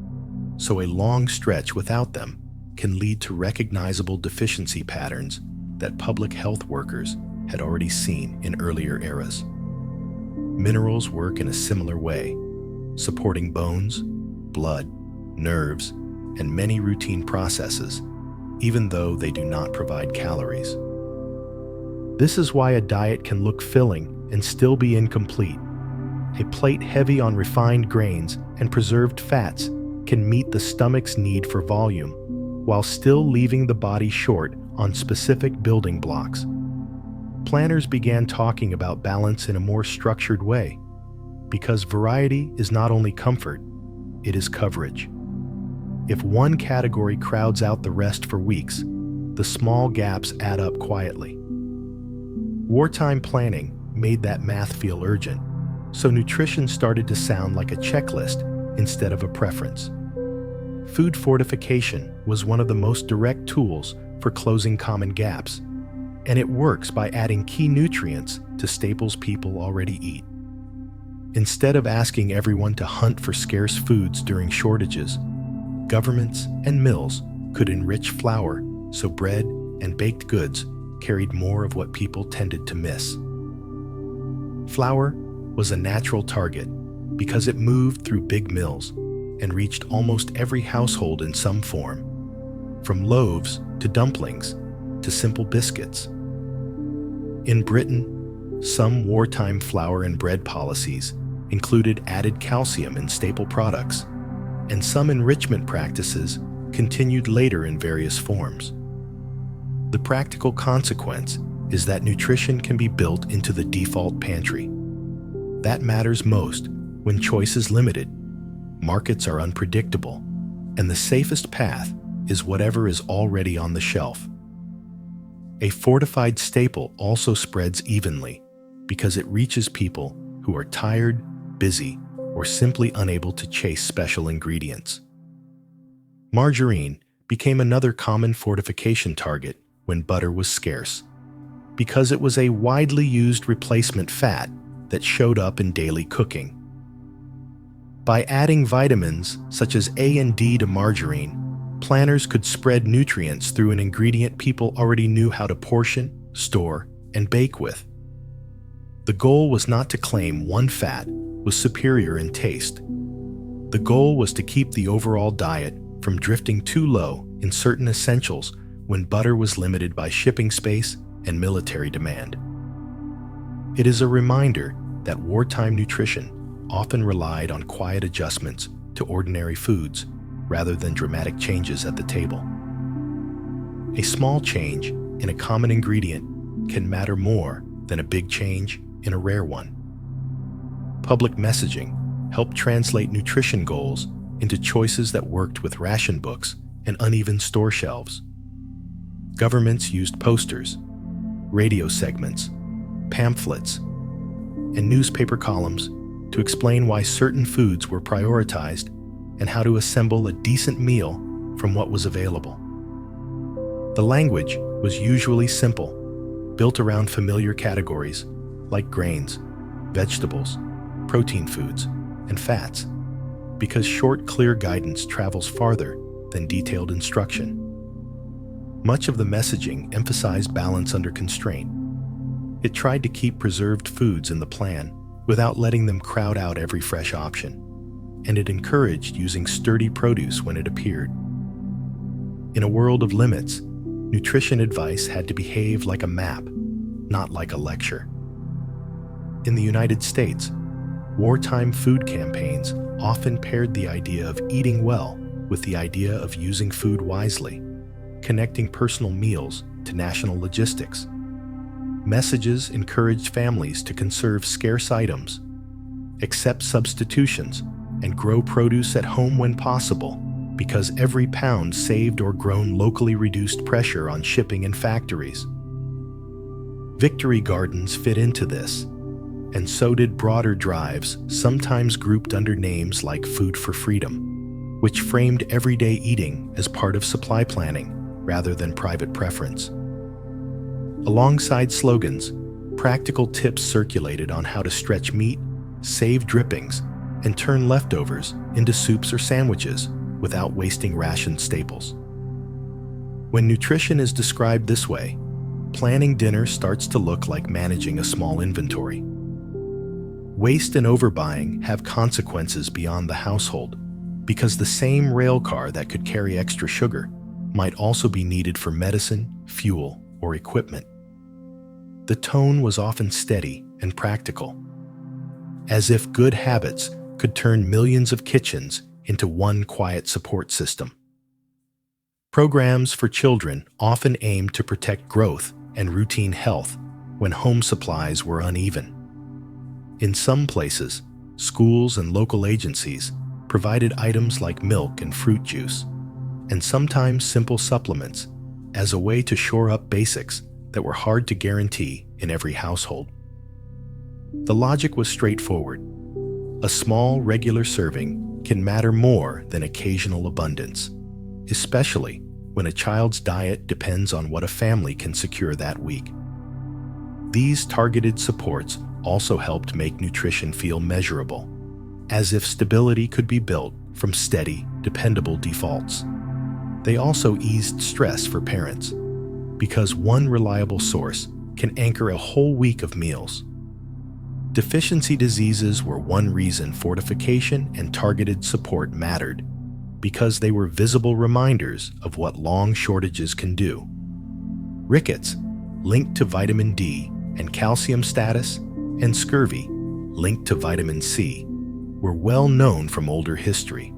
so a long stretch without them can lead to recognizable deficiency patterns that public health workers had already seen in earlier eras. Minerals work in a similar way, supporting bones, blood, nerves, and many routine processes, even though they do not provide calories. This is why a diet can look filling and still be incomplete. A plate heavy on refined grains and preserved fats can meet the stomach's need for volume, while still leaving the body short on specific building blocks. Planners began talking about balance in a more structured way, because variety is not only comfort, it is coverage. If one category crowds out the rest for weeks, the small gaps add up quietly. Wartime planning made that math feel urgent, so nutrition started to sound like a checklist instead of a preference. Food fortification was one of the most direct tools for closing common gaps, and it works by adding key nutrients to staples people already eat. Instead of asking everyone to hunt for scarce foods during shortages, governments and mills could enrich flour so bread and baked goods carried more of what people tended to miss. Flour was a natural target because it moved through big mills and reached almost every household in some form, from loaves to dumplings to simple biscuits. In Britain, some wartime flour and bread policies included added calcium in staple products, and some enrichment practices continued later in various forms. The practical consequence is that nutrition can be built into the default pantry. That matters most when choice is limited, markets are unpredictable, and the safest path is whatever is already on the shelf. A fortified staple also spreads evenly because it reaches people who are tired, busy, or simply unable to chase special ingredients. Margarine became another common fortification target when butter was scarce, because it was a widely used replacement fat that showed up in daily cooking. By adding vitamins such as A and D to margarine, planners could spread nutrients through an ingredient people already knew how to portion, store, and bake with. The goal was not to claim one fat was superior in taste. The goal was to keep the overall diet from drifting too low in certain essentials when butter was limited by shipping space and military demand. It is a reminder that wartime nutrition often relied on quiet adjustments to ordinary foods rather than dramatic changes at the table. A small change in a common ingredient can matter more than a big change in a rare one. Public messaging helped translate nutrition goals into choices that worked with ration books and uneven store shelves. Governments used posters, radio segments, pamphlets, and newspaper columns to explain why certain foods were prioritized and how to assemble a decent meal from what was available. The language was usually simple, built around familiar categories like grains, vegetables, protein foods, and fats, because short, clear guidance travels farther than detailed instruction. Much of the messaging emphasized balance under constraint. It tried to keep preserved foods in the plan without letting them crowd out every fresh option, and it encouraged using sturdy produce when it appeared. In a world of limits, nutrition advice had to behave like a map, not like a lecture. In the United States, wartime food campaigns often paired the idea of eating well with the idea of using food wisely, connecting personal meals to national logistics. Messages encouraged families to conserve scarce items, accept substitutions, and grow produce at home when possible, because every pound saved or grown locally reduced pressure on shipping and factories. Victory gardens fit into this, and so did broader drives, sometimes grouped under names like Food for Freedom, which framed everyday eating as part of supply planning rather than private preference. Alongside slogans, practical tips circulated on how to stretch meat, save drippings, and turn leftovers into soups or sandwiches without wasting ration staples. When nutrition is described this way, planning dinner starts to look like managing a small inventory. Waste and overbuying have consequences beyond the household, because the same rail car that could carry extra sugar might also be needed for medicine, fuel, or equipment. The tone was often steady and practical, as if good habits could turn millions of kitchens into one quiet support system. Programs for children often aimed to protect growth and routine health when home supplies were uneven. In some places, schools and local agencies provided items like milk and fruit juice, and sometimes simple supplements, as a way to shore up basics that were hard to guarantee in every household. The logic was straightforward. A small, regular serving can matter more than occasional abundance, especially when a child's diet depends on what a family can secure that week. These targeted supports also helped make nutrition feel measurable, as if stability could be built from steady, dependable defaults. They also eased stress for parents, because one reliable source can anchor a whole week of meals. Deficiency diseases were one reason fortification and targeted support mattered, because they were visible reminders of what long shortages can do. Rickets, linked to vitamin D and calcium status, and scurvy, linked to vitamin C, were well known from older history.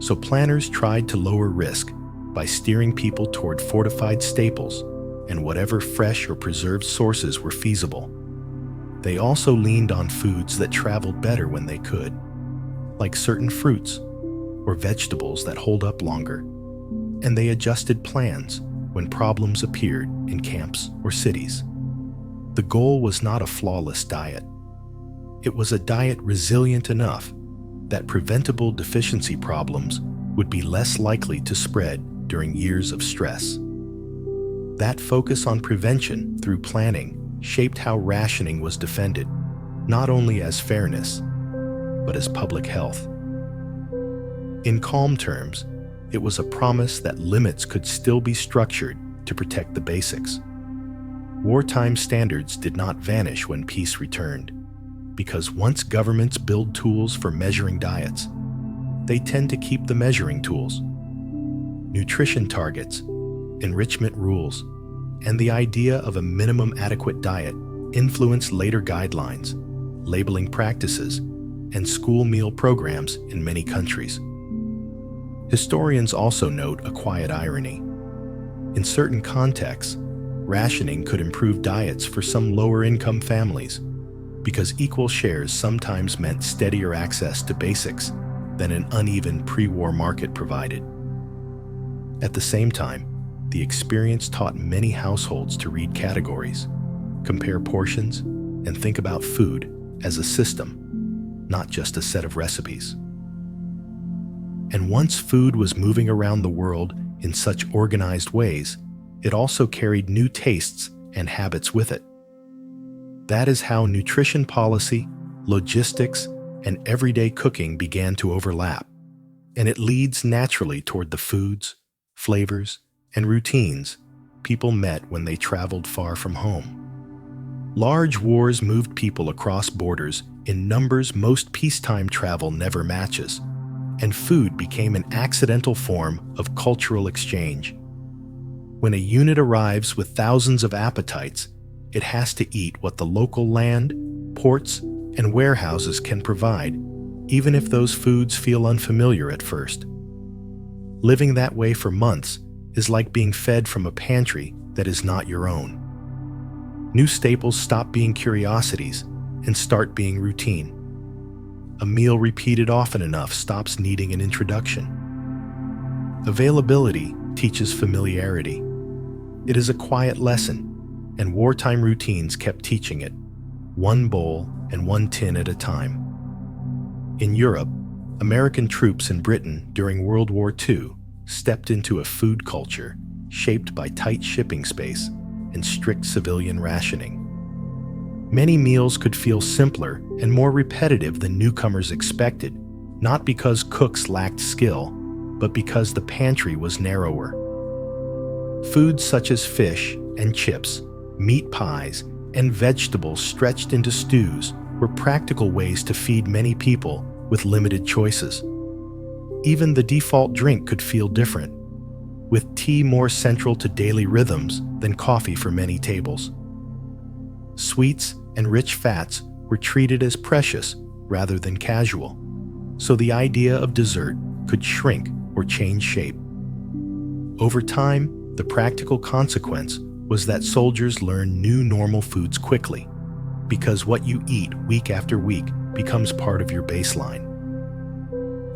So planners tried to lower risk by steering people toward fortified staples and whatever fresh or preserved sources were feasible. They also leaned on foods that traveled better when they could, like certain fruits or vegetables that hold up longer, and they adjusted plans when problems appeared in camps or cities. The goal was not a flawless diet. It was a diet resilient enough that preventable deficiency problems would be less likely to spread during years of stress. That focus on prevention through planning shaped how rationing was defended, not only as fairness, but as public health. In calm terms, it was a promise that limits could still be structured to protect the basics. Wartime standards did not vanish when peace returned, because once governments build tools for measuring diets, they tend to keep the measuring tools. Nutrition targets, enrichment rules, and the idea of a minimum adequate diet influence later guidelines, labeling practices, and school meal programs in many countries. Historians also note a quiet irony. In certain contexts, rationing could improve diets for some lower-income families, because equal shares sometimes meant steadier access to basics than an uneven pre-war market provided. At the same time, the experience taught many households to read categories, compare portions, and think about food as a system, not just a set of recipes. And once food was moving around the world in such organized ways, it also carried new tastes and habits with it. That is how nutrition policy, logistics, and everyday cooking began to overlap, and it leads naturally toward the foods, flavors, and routines people met when they traveled far from home. Large wars moved people across borders in numbers most peacetime travel never matches, and food became an accidental form of cultural exchange. When a unit arrives with thousands of appetites, it has to eat what the local land, ports, and warehouses can provide, even if those foods feel unfamiliar at first. Living that way for months is like being fed from a pantry that is not your own. New staples stop being curiosities and start being routine. A meal repeated often enough stops needing an introduction. Availability teaches familiarity. It is a quiet lesson, and wartime routines kept teaching it, one bowl and one tin at a time. In Europe, American troops in Britain during World War II stepped into a food culture shaped by tight shipping space and strict civilian rationing. Many meals could feel simpler and more repetitive than newcomers expected, not because cooks lacked skill, but because the pantry was narrower. Foods such as fish and chips, meat pies, and vegetables stretched into stews were practical ways to feed many people with limited choices. Even the default drink could feel different, with tea more central to daily rhythms than coffee for many tables. Sweets and rich fats were treated as precious rather than casual, so the idea of dessert could shrink or change shape. Over time, the practical consequence was that soldiers learned new normal foods quickly, because what you eat week after week becomes part of your baseline.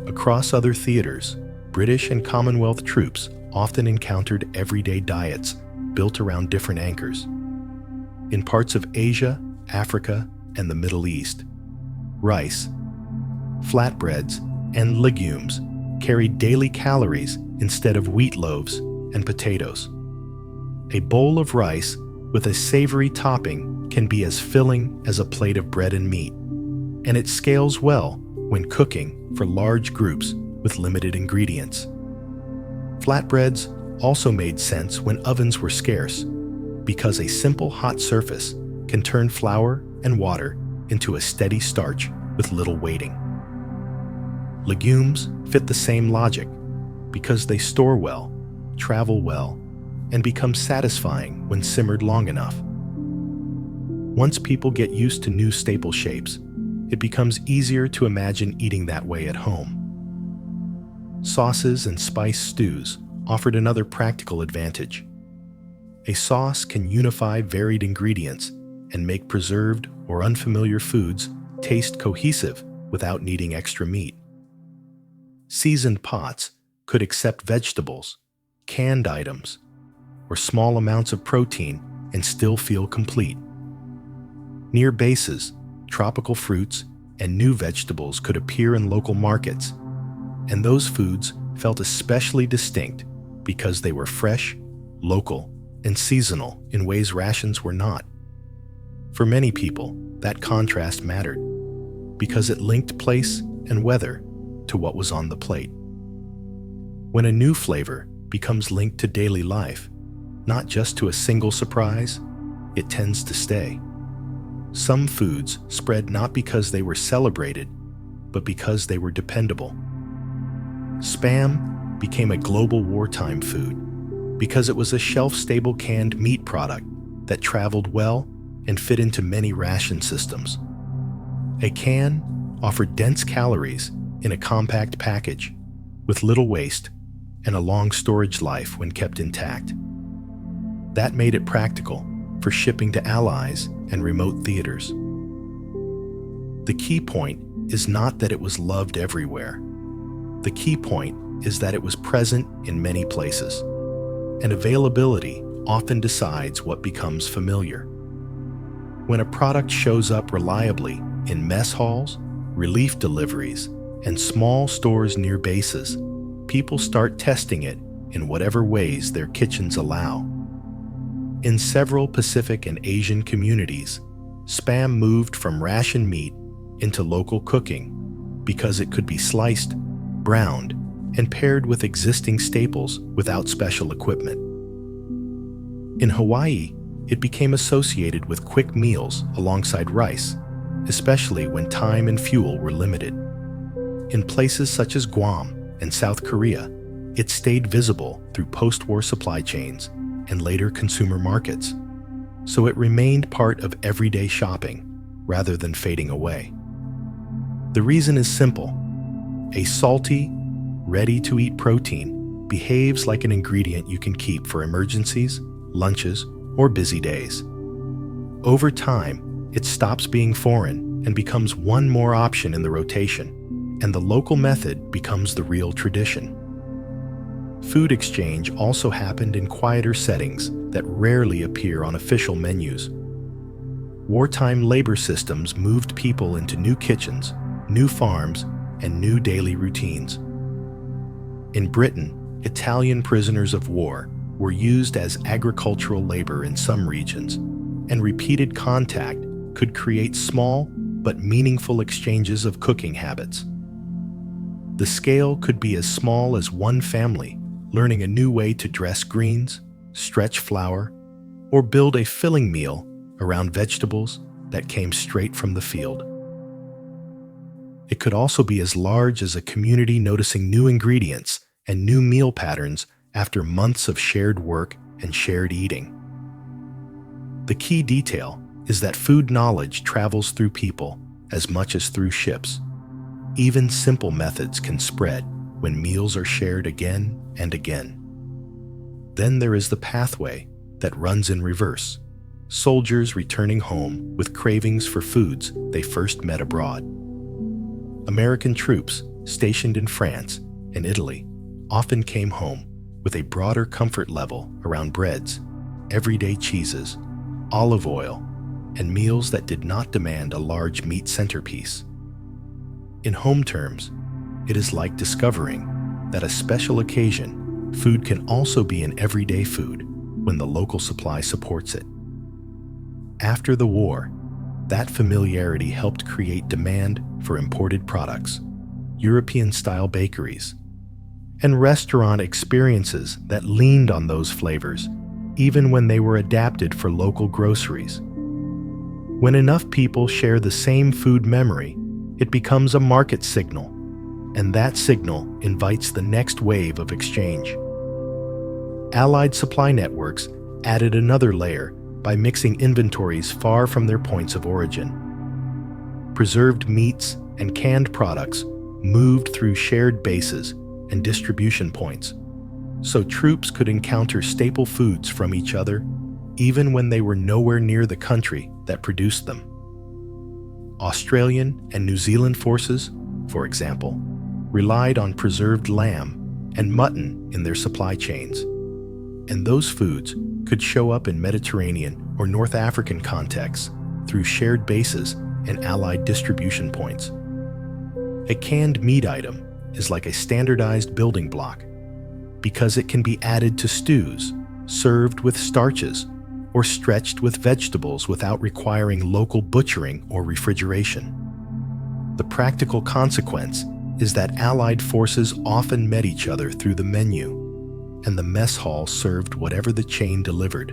Across other theaters, British and Commonwealth troops often encountered everyday diets built around different anchors. In parts of Asia, Africa, and the Middle East, rice, flatbreads, and legumes carried daily calories instead of wheat loaves and potatoes. A bowl of rice with a savory topping can be as filling as a plate of bread and meat, and it scales well when cooking for large groups with limited ingredients. Flatbreads also made sense when ovens were scarce, because a simple hot surface can turn flour and water into a steady starch with little waiting. Legumes fit the same logic, because they store well, travel well, and become satisfying when simmered long enough. Once people get used to new staple shapes, it becomes easier to imagine eating that way at home. Sauces and spice stews offered another practical advantage. A sauce can unify varied ingredients and make preserved or unfamiliar foods taste cohesive without needing extra meat. Seasoned pots could accept vegetables, canned items, or small amounts of protein and still feel complete. Near bases, tropical fruits and new vegetables could appear in local markets, and those foods felt especially distinct because they were fresh, local, and seasonal in ways rations were not. For many people, that contrast mattered because it linked place and weather to what was on the plate. When a new flavor becomes linked to daily life, not just to a single surprise, it tends to stay. Some foods spread not because they were celebrated, but because they were dependable. Spam became a global wartime food because it was a shelf-stable canned meat product that traveled well and fit into many ration systems. A can offered dense calories in a compact package with little waste and a long storage life when kept intact. That made it practical for shipping to allies and remote theaters. The key point is not that it was loved everywhere. The key point is that it was present in many places, and availability often decides what becomes familiar. When a product shows up reliably in mess halls, relief deliveries, and small stores near bases, people start testing it in whatever ways their kitchens allow. In several Pacific and Asian communities, Spam moved from ration meat into local cooking because it could be sliced, browned, and paired with existing staples without special equipment. In Hawaii, it became associated with quick meals alongside rice, especially when time and fuel were limited. In places such as Guam and South Korea, it stayed visible through post-war supply chains and later consumer markets, so it remained part of everyday shopping rather than fading away. The reason is simple. A salty, ready-to-eat protein behaves like an ingredient you can keep for emergencies, lunches, or busy days. Over time, it stops being foreign and becomes one more option in the rotation, and the local method becomes the real tradition. Food exchange also happened in quieter settings that rarely appear on official menus. Wartime labor systems moved people into new kitchens, new farms, and new daily routines. In Britain, Italian prisoners of war were used as agricultural labor in some regions, and repeated contact could create small but meaningful exchanges of cooking habits. The scale could be as small as one family learning a new way to dress greens, stretch flour, or build a filling meal around vegetables that came straight from the field. It could also be as large as a community noticing new ingredients and new meal patterns after months of shared work and shared eating. The key detail is that food knowledge travels through people as much as through ships. Even simple methods can spread when meals are shared again and again. Then there is the pathway that runs in reverse. Soldiers returning home with cravings for foods they first met abroad. American troops stationed in France and Italy often came home with a broader comfort level around breads, everyday cheeses, olive oil, and meals that did not demand a large meat centerpiece. In home terms, it is like discovering that a special occasion, food can also be an everyday food when the local supply supports it. After the war, that familiarity helped create demand for imported products, European-style bakeries, and restaurant experiences that leaned on those flavors, even when they were adapted for local groceries. When enough people share the same food memory, it becomes a market signal, and that signal invites the next wave of exchange. Allied supply networks added another layer by mixing inventories far from their points of origin. Preserved meats and canned products moved through shared bases and distribution points, so troops could encounter staple foods from each other even when they were nowhere near the country that produced them. Australian and New Zealand forces, for example, relied on preserved lamb and mutton in their supply chains, and those foods could show up in Mediterranean or North African contexts through shared bases and allied distribution points. A canned meat item is like a standardized building block because it can be added to stews, served with starches, or stretched with vegetables without requiring local butchering or refrigeration. The practical consequence is that Allied forces often met each other through the menu, and the mess hall served whatever the chain delivered.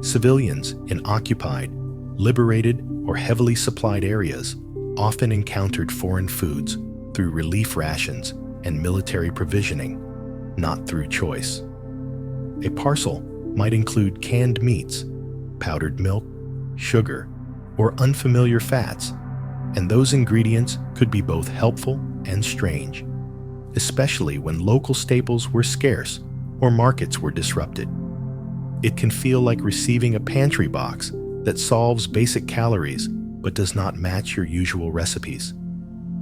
Civilians in occupied, liberated, or heavily supplied areas often encountered foreign foods through relief rations and military provisioning, not through choice. A parcel might include canned meats, powdered milk, sugar, or unfamiliar fats, and those ingredients could be both helpful and strange, especially when local staples were scarce or markets were disrupted. It can feel like receiving a pantry box that solves basic calories but does not match your usual recipes,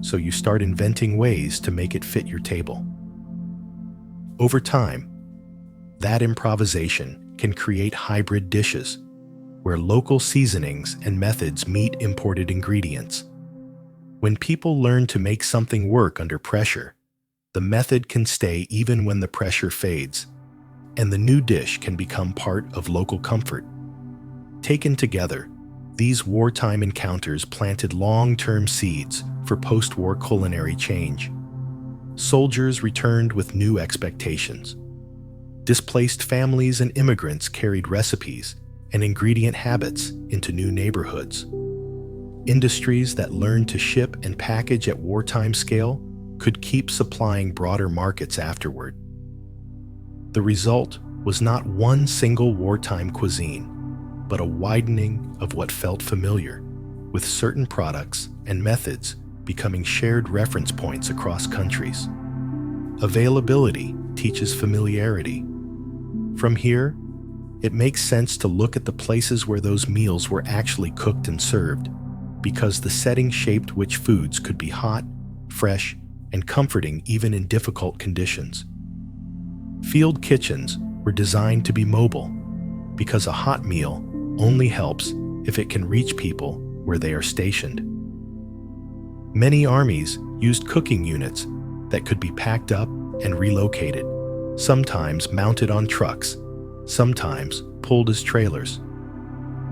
so you start inventing ways to make it fit your table. Over time, that improvisation can create hybrid dishes, where local seasonings and methods meet imported ingredients. When people learn to make something work under pressure, the method can stay even when the pressure fades, and the new dish can become part of local comfort. Taken together, these wartime encounters planted long-term seeds for post-war culinary change. Soldiers returned with new expectations. Displaced families and immigrants carried recipes and ingredient habits into new neighborhoods. Industries that learned to ship and package at wartime scale could keep supplying broader markets afterward. The result was not one single wartime cuisine, but a widening of what felt familiar, with certain products and methods becoming shared reference points across countries. Availability teaches familiarity. From here, it makes sense to look at the places where those meals were actually cooked and served, because the setting shaped which foods could be hot, fresh, and comforting even in difficult conditions. Field kitchens were designed to be mobile, because a hot meal only helps if it can reach people where they are stationed. Many armies used cooking units that could be packed up and relocated, sometimes mounted on trucks, sometimes pulled as trailers.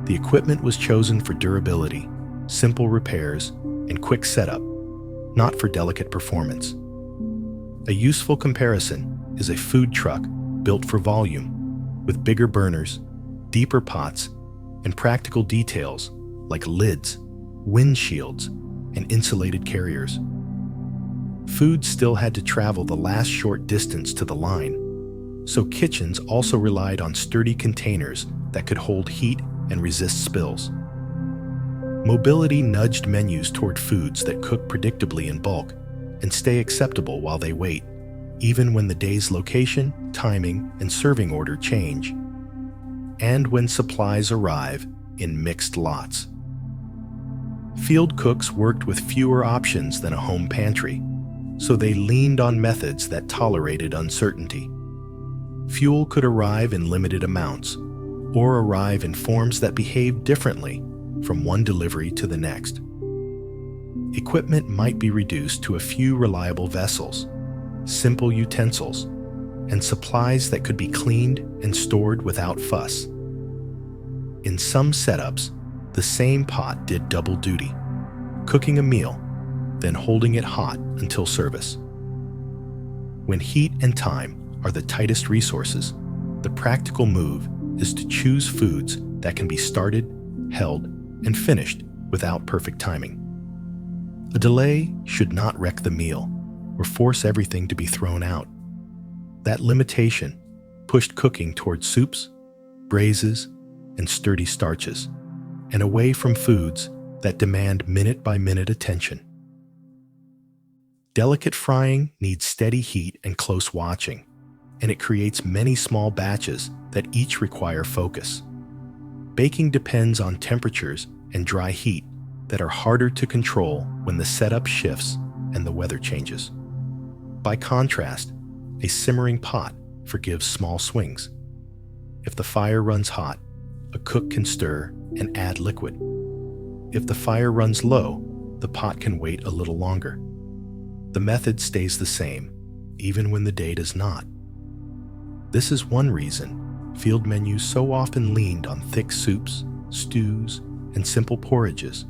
The equipment was chosen for durability, simple repairs, and quick setup, not for delicate performance. A useful comparison is a food truck built for volume, with bigger burners, deeper pots, and practical details like lids, windshields, and insulated carriers. Food still had to travel the last short distance to the line, so kitchens also relied on sturdy containers that could hold heat and resist spills. Mobility nudged menus toward foods that cook predictably in bulk and stay acceptable while they wait, even when the day's location, timing, and serving order change, and when supplies arrive in mixed lots. Field cooks worked with fewer options than a home pantry, so they leaned on methods that tolerated uncertainty. Fuel could arrive in limited amounts, or arrive in forms that behaved differently from one delivery to the next. Equipment might be reduced to a few reliable vessels, simple utensils, and supplies that could be cleaned and stored without fuss. In some setups, the same pot did double duty, cooking a meal, then holding it hot until service. When heat and time are the tightest resources, the practical move is to choose foods that can be started, held, and finished without perfect timing. A delay should not wreck the meal or force everything to be thrown out. That limitation pushed cooking toward soups, braises, and sturdy starches, and away from foods that demand minute-by-minute attention. Delicate frying needs steady heat and close watching, and it creates many small batches that each require focus. Baking depends on temperatures and dry heat, that are harder to control when the setup shifts and the weather changes. By contrast, a simmering pot forgives small swings. If the fire runs hot, a cook can stir and add liquid. If the fire runs low, the pot can wait a little longer. The method stays the same, even when the day does not. This is one reason field menus so often leaned on thick soups, stews, and simple porridges,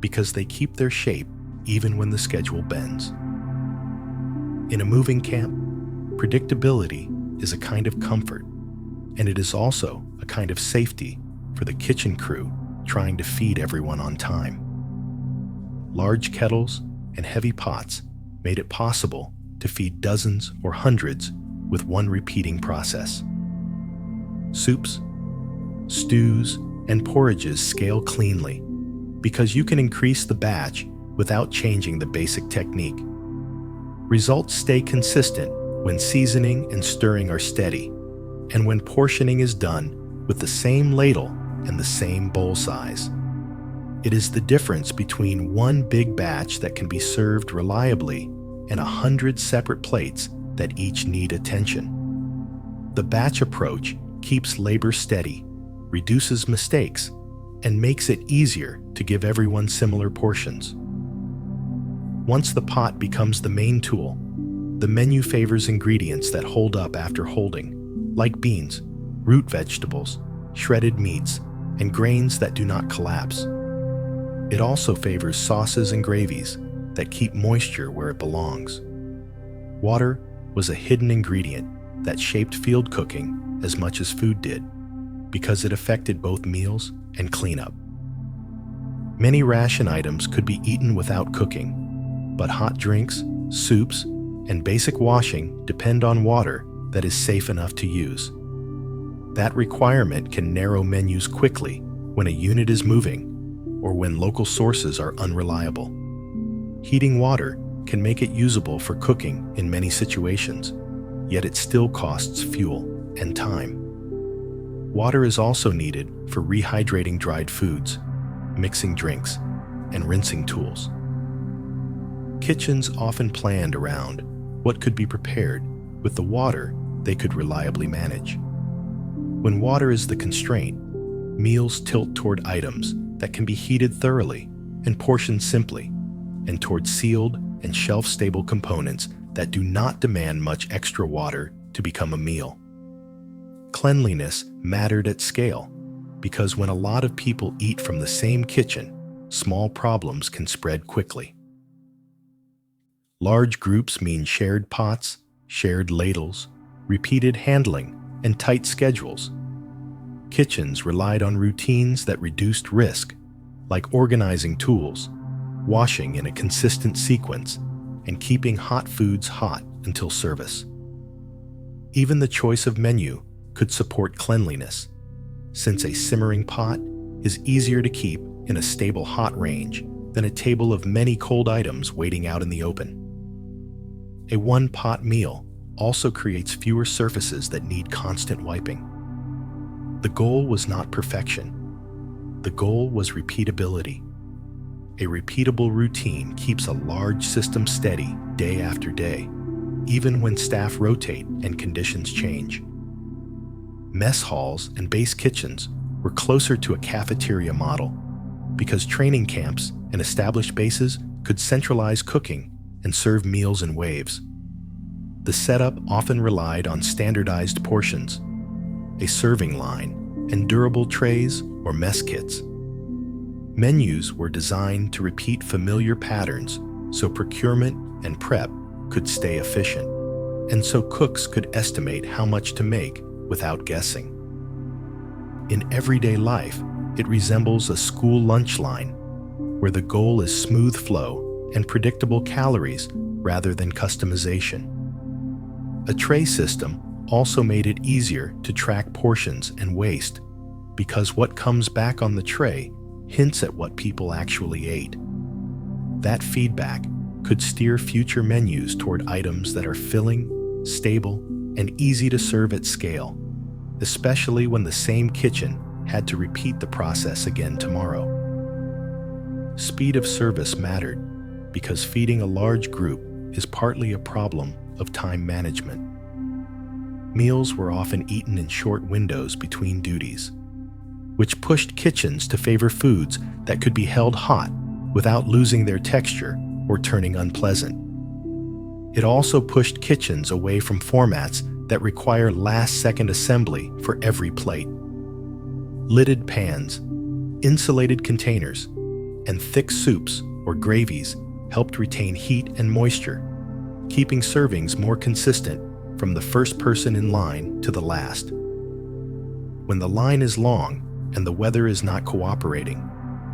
because they keep their shape even when the schedule bends. In a moving camp, predictability is a kind of comfort, and it is also a kind of safety for the kitchen crew trying to feed everyone on time. Large kettles and heavy pots made it possible to feed dozens or hundreds with one repeating process. Soups, stews, and porridges scale cleanly because you can increase the batch without changing the basic technique. Results stay consistent when seasoning and stirring are steady, and when portioning is done with the same ladle and the same bowl size. It is the difference between one big batch that can be served reliably and 100 separate plates that each need attention. The batch approach keeps labor steady, reduces mistakes, and makes it easier to give everyone similar portions. Once the pot becomes the main tool, the menu favors ingredients that hold up after holding, like beans, root vegetables, shredded meats, and grains that do not collapse. It also favors sauces and gravies that keep moisture where it belongs. Water was a hidden ingredient that shaped field cooking as much as food did, because it affected both meals and cleanup. Many ration items could be eaten without cooking, but hot drinks, soups, and basic washing depend on water that is safe enough to use. That requirement can narrow menus quickly when a unit is moving or when local sources are unreliable. Heating water can make it usable for cooking in many situations, yet it still costs fuel and time. Water is also needed for rehydrating dried foods, mixing drinks, and rinsing tools. Kitchens often planned around what could be prepared with the water they could reliably manage. When water is the constraint, meals tilt toward items that can be heated thoroughly and portioned simply, and toward sealed and shelf-stable components that do not demand much extra water to become a meal. Cleanliness mattered at scale, because when a lot of people eat from the same kitchen, small problems can spread quickly. Large groups mean shared pots, shared ladles, repeated handling, and tight schedules. Kitchens relied on routines that reduced risk, like organizing tools, washing in a consistent sequence, and keeping hot foods hot until service. Even the choice of menu could support cleanliness, since a simmering pot is easier to keep in a stable hot range than a table of many cold items waiting out in the open. A one-pot meal also creates fewer surfaces that need constant wiping. The goal was not perfection. The goal was repeatability. A repeatable routine keeps a large system steady day after day, even when staff rotate and conditions change. Mess halls and base kitchens were closer to a cafeteria model because training camps and established bases could centralize cooking and serve meals in waves. The setup often relied on standardized portions, a serving line, and durable trays or mess kits. Menus were designed to repeat familiar patterns so procurement and prep could stay efficient, and so cooks could estimate how much to make without guessing. In everyday life, it resembles a school lunch line, where the goal is smooth flow and predictable calories rather than customization. A tray system also made it easier to track portions and waste, because what comes back on the tray hints at what people actually ate. That feedback could steer future menus toward items that are filling, stable, and easy to serve at scale, especially when the same kitchen had to repeat the process again tomorrow. Speed of service mattered because feeding a large group is partly a problem of time management. Meals were often eaten in short windows between duties, which pushed kitchens to favor foods that could be held hot without losing their texture or turning unpleasant. It also pushed kitchens away from formats that require last-second assembly for every plate. Lidded pans, insulated containers, and thick soups or gravies helped retain heat and moisture, keeping servings more consistent from the first person in line to the last. When the line is long and the weather is not cooperating,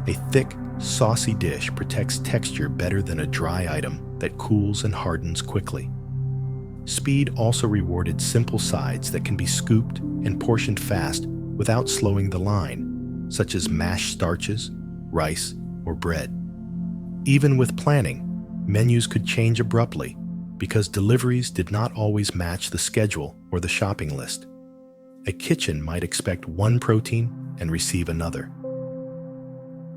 a thick, saucy dish protects texture better than a dry item that cools and hardens quickly. Speed also rewarded simple sides that can be scooped and portioned fast without slowing the line, such as mashed starches, rice, or bread. Even with planning, menus could change abruptly because deliveries did not always match the schedule or the shopping list. A kitchen might expect one protein and receive another.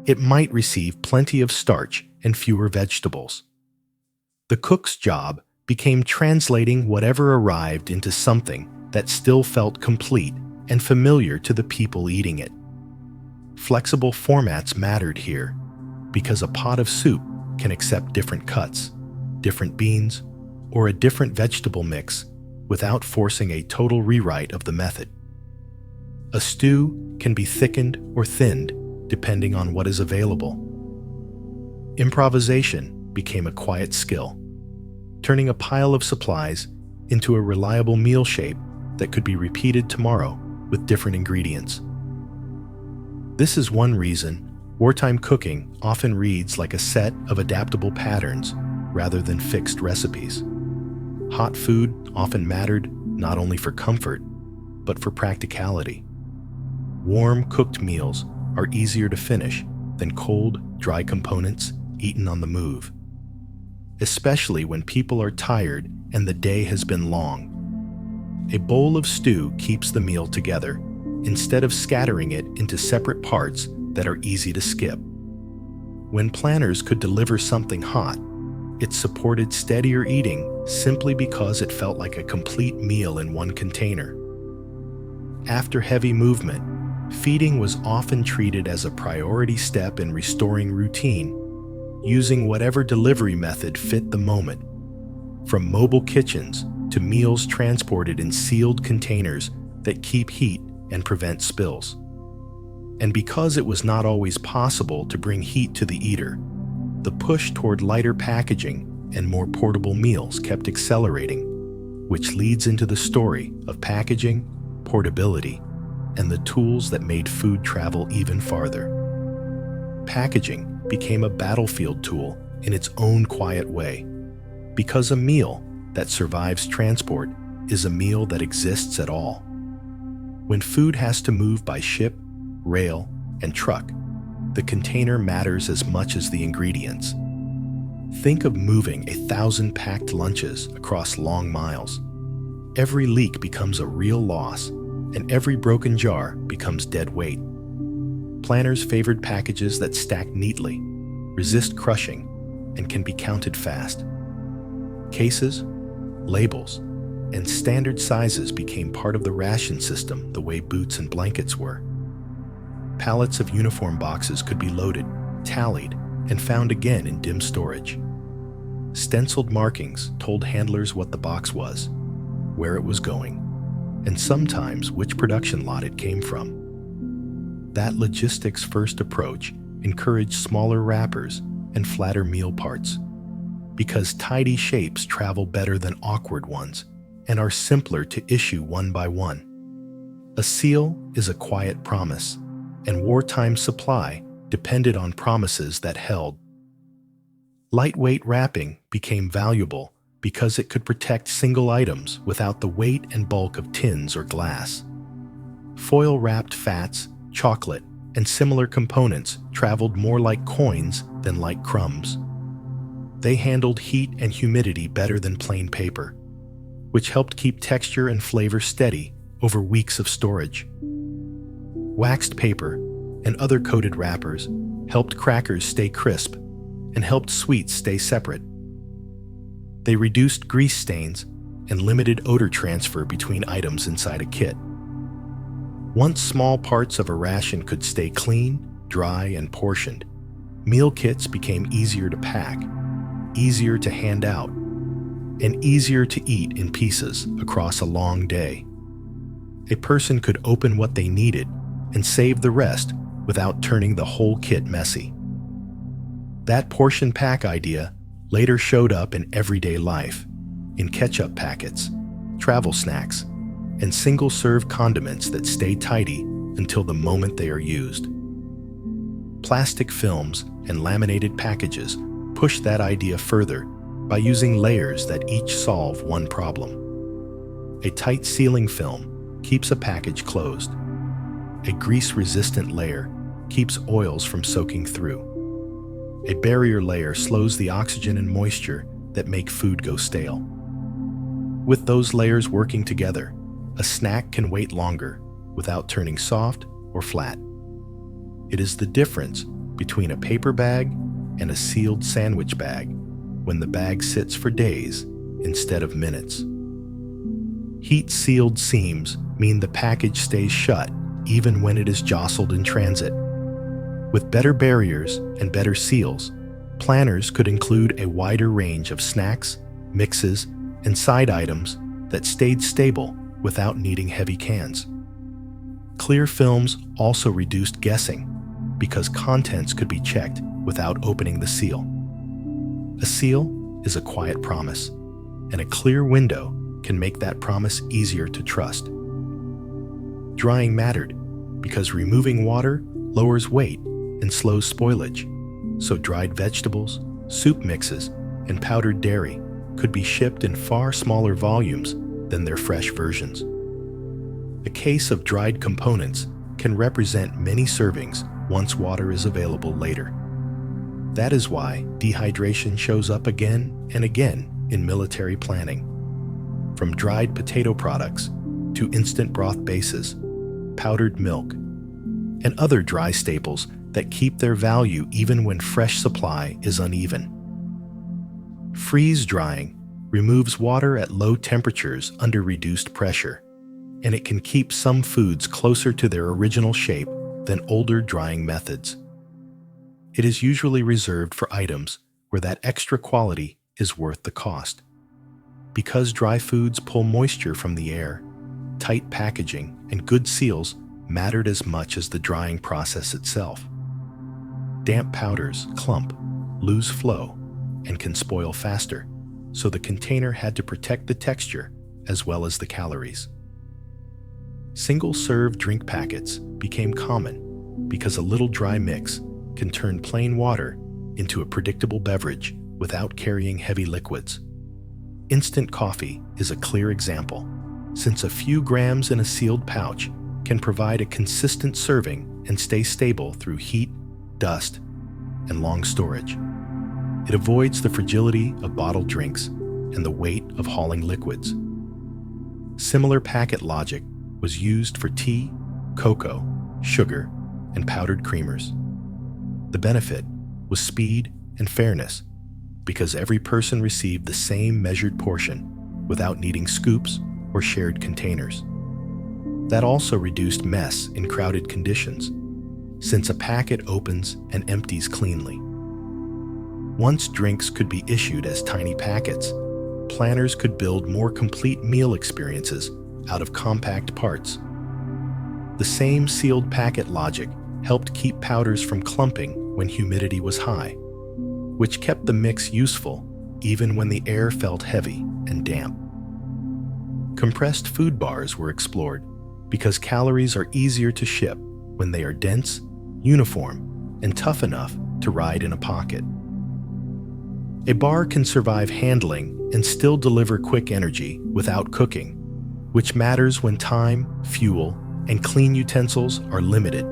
It might receive plenty of starch and fewer vegetables. The cook's job became translating whatever arrived into something that still felt complete and familiar to the people eating it. Flexible formats mattered here because a pot of soup can accept different cuts, different beans, or a different vegetable mix without forcing a total rewrite of the method. A stew can be thickened or thinned depending on what is available. Improvisation became a quiet skill, turning a pile of supplies into a reliable meal shape that could be repeated tomorrow with different ingredients. This is one reason wartime cooking often reads like a set of adaptable patterns rather than fixed recipes. Hot food often mattered not only for comfort, but for practicality. Warm, cooked meals are easier to finish than cold, dry components eaten on the move, especially when people are tired and the day has been long. A bowl of stew keeps the meal together instead of scattering it into separate parts that are easy to skip. When planners could deliver something hot, it supported steadier eating simply because it felt like a complete meal in one container. After heavy movement, feeding was often treated as a priority step in restoring routine, using whatever delivery method fit the moment. From mobile kitchens to meals transported in sealed containers that keep heat and prevent spills. And because it was not always possible to bring heat to the eater, the push toward lighter packaging and more portable meals kept accelerating, which leads into the story of packaging, portability, and the tools that made food travel even farther. Packaging became a battlefield tool in its own quiet way, because a meal that survives transport is a meal that exists at all. When food has to move by ship, rail, and truck, the container matters as much as the ingredients. Think of moving 1,000 packed lunches across long miles. Every leak becomes a real loss, and every broken jar becomes dead weight. Planners favored packages that stack neatly, resist crushing, and can be counted fast. Cases, labels, and standard sizes became part of the ration system the way boots and blankets were. Pallets of uniform boxes could be loaded, tallied, and found again in dim storage. Stenciled markings told handlers what the box was, where it was going, and sometimes which production lot it came from. That logistics-first approach encouraged smaller wrappers and flatter meal parts, because tidy shapes travel better than awkward ones and are simpler to issue one by one. A seal is a quiet promise, and wartime supply depended on promises that held. Lightweight wrapping became valuable because it could protect single items without the weight and bulk of tins or glass. Foil-wrapped fats, chocolate, and similar components traveled more like coins than like crumbs. They handled heat and humidity better than plain paper, which helped keep texture and flavor steady over weeks of storage. Waxed paper and other coated wrappers helped crackers stay crisp, and helped sweets stay separate. They reduced grease stains and limited odor transfer between items inside a kit. Once small parts of a ration could stay clean, dry, and portioned, meal kits became easier to pack, easier to hand out, and easier to eat in pieces across a long day. A person could open what they needed and save the rest without turning the whole kit messy. That portion pack idea later showed up in everyday life, in ketchup packets, travel snacks, and single-serve condiments that stay tidy until the moment they are used. Plastic films and laminated packages push that idea further by using layers that each solve one problem. A tight sealing film keeps a package closed. A grease-resistant layer keeps oils from soaking through. A barrier layer slows the oxygen and moisture that make food go stale. With those layers working together, a snack can wait longer without turning soft or flat. It is the difference between a paper bag and a sealed sandwich bag when the bag sits for days instead of minutes. Heat-sealed seams mean the package stays shut even when it is jostled in transit. With better barriers and better seals, planners could include a wider range of snacks, mixes, and side items that stayed stable without needing heavy cans. Clear films also reduced guessing because contents could be checked without opening the seal. A seal is a quiet promise, and a clear window can make that promise easier to trust. Drying mattered because removing water lowers weight and slows spoilage, so dried vegetables, soup mixes, and powdered dairy could be shipped in far smaller volumes than their fresh versions. A case of dried components can represent many servings once water is available later. That is why dehydration shows up again and again in military planning. From dried potato products to instant broth bases, powdered milk, and other dry staples that keep their value even when fresh supply is uneven. Freeze drying removes water at low temperatures under reduced pressure, and it can keep some foods closer to their original shape than older drying methods. It is usually reserved for items where that extra quality is worth the cost. Because dry foods pull moisture from the air, tight packaging and good seals mattered as much as the drying process itself. Damp powders clump, lose flow, and can spoil faster, so the container had to protect the texture as well as the calories. Single-serve drink packets became common because a little dry mix can turn plain water into a predictable beverage without carrying heavy liquids. Instant coffee is a clear example, since a few grams in a sealed pouch can provide a consistent serving and stay stable through heat, dust, and long storage. It avoids the fragility of bottled drinks and the weight of hauling liquids. Similar packet logic was used for tea, cocoa, sugar, and powdered creamers. The benefit was speed and fairness because every person received the same measured portion without needing scoops or shared containers. That also reduced mess in crowded conditions, since a packet opens and empties cleanly. Once drinks could be issued as tiny packets, planners could build more complete meal experiences out of compact parts. The same sealed packet logic helped keep powders from clumping when humidity was high, which kept the mix useful even when the air felt heavy and damp. Compressed food bars were explored because calories are easier to ship when they are dense, uniform, and tough enough to ride in a pocket. A bar can survive handling and still deliver quick energy without cooking, which matters when time, fuel, and clean utensils are limited.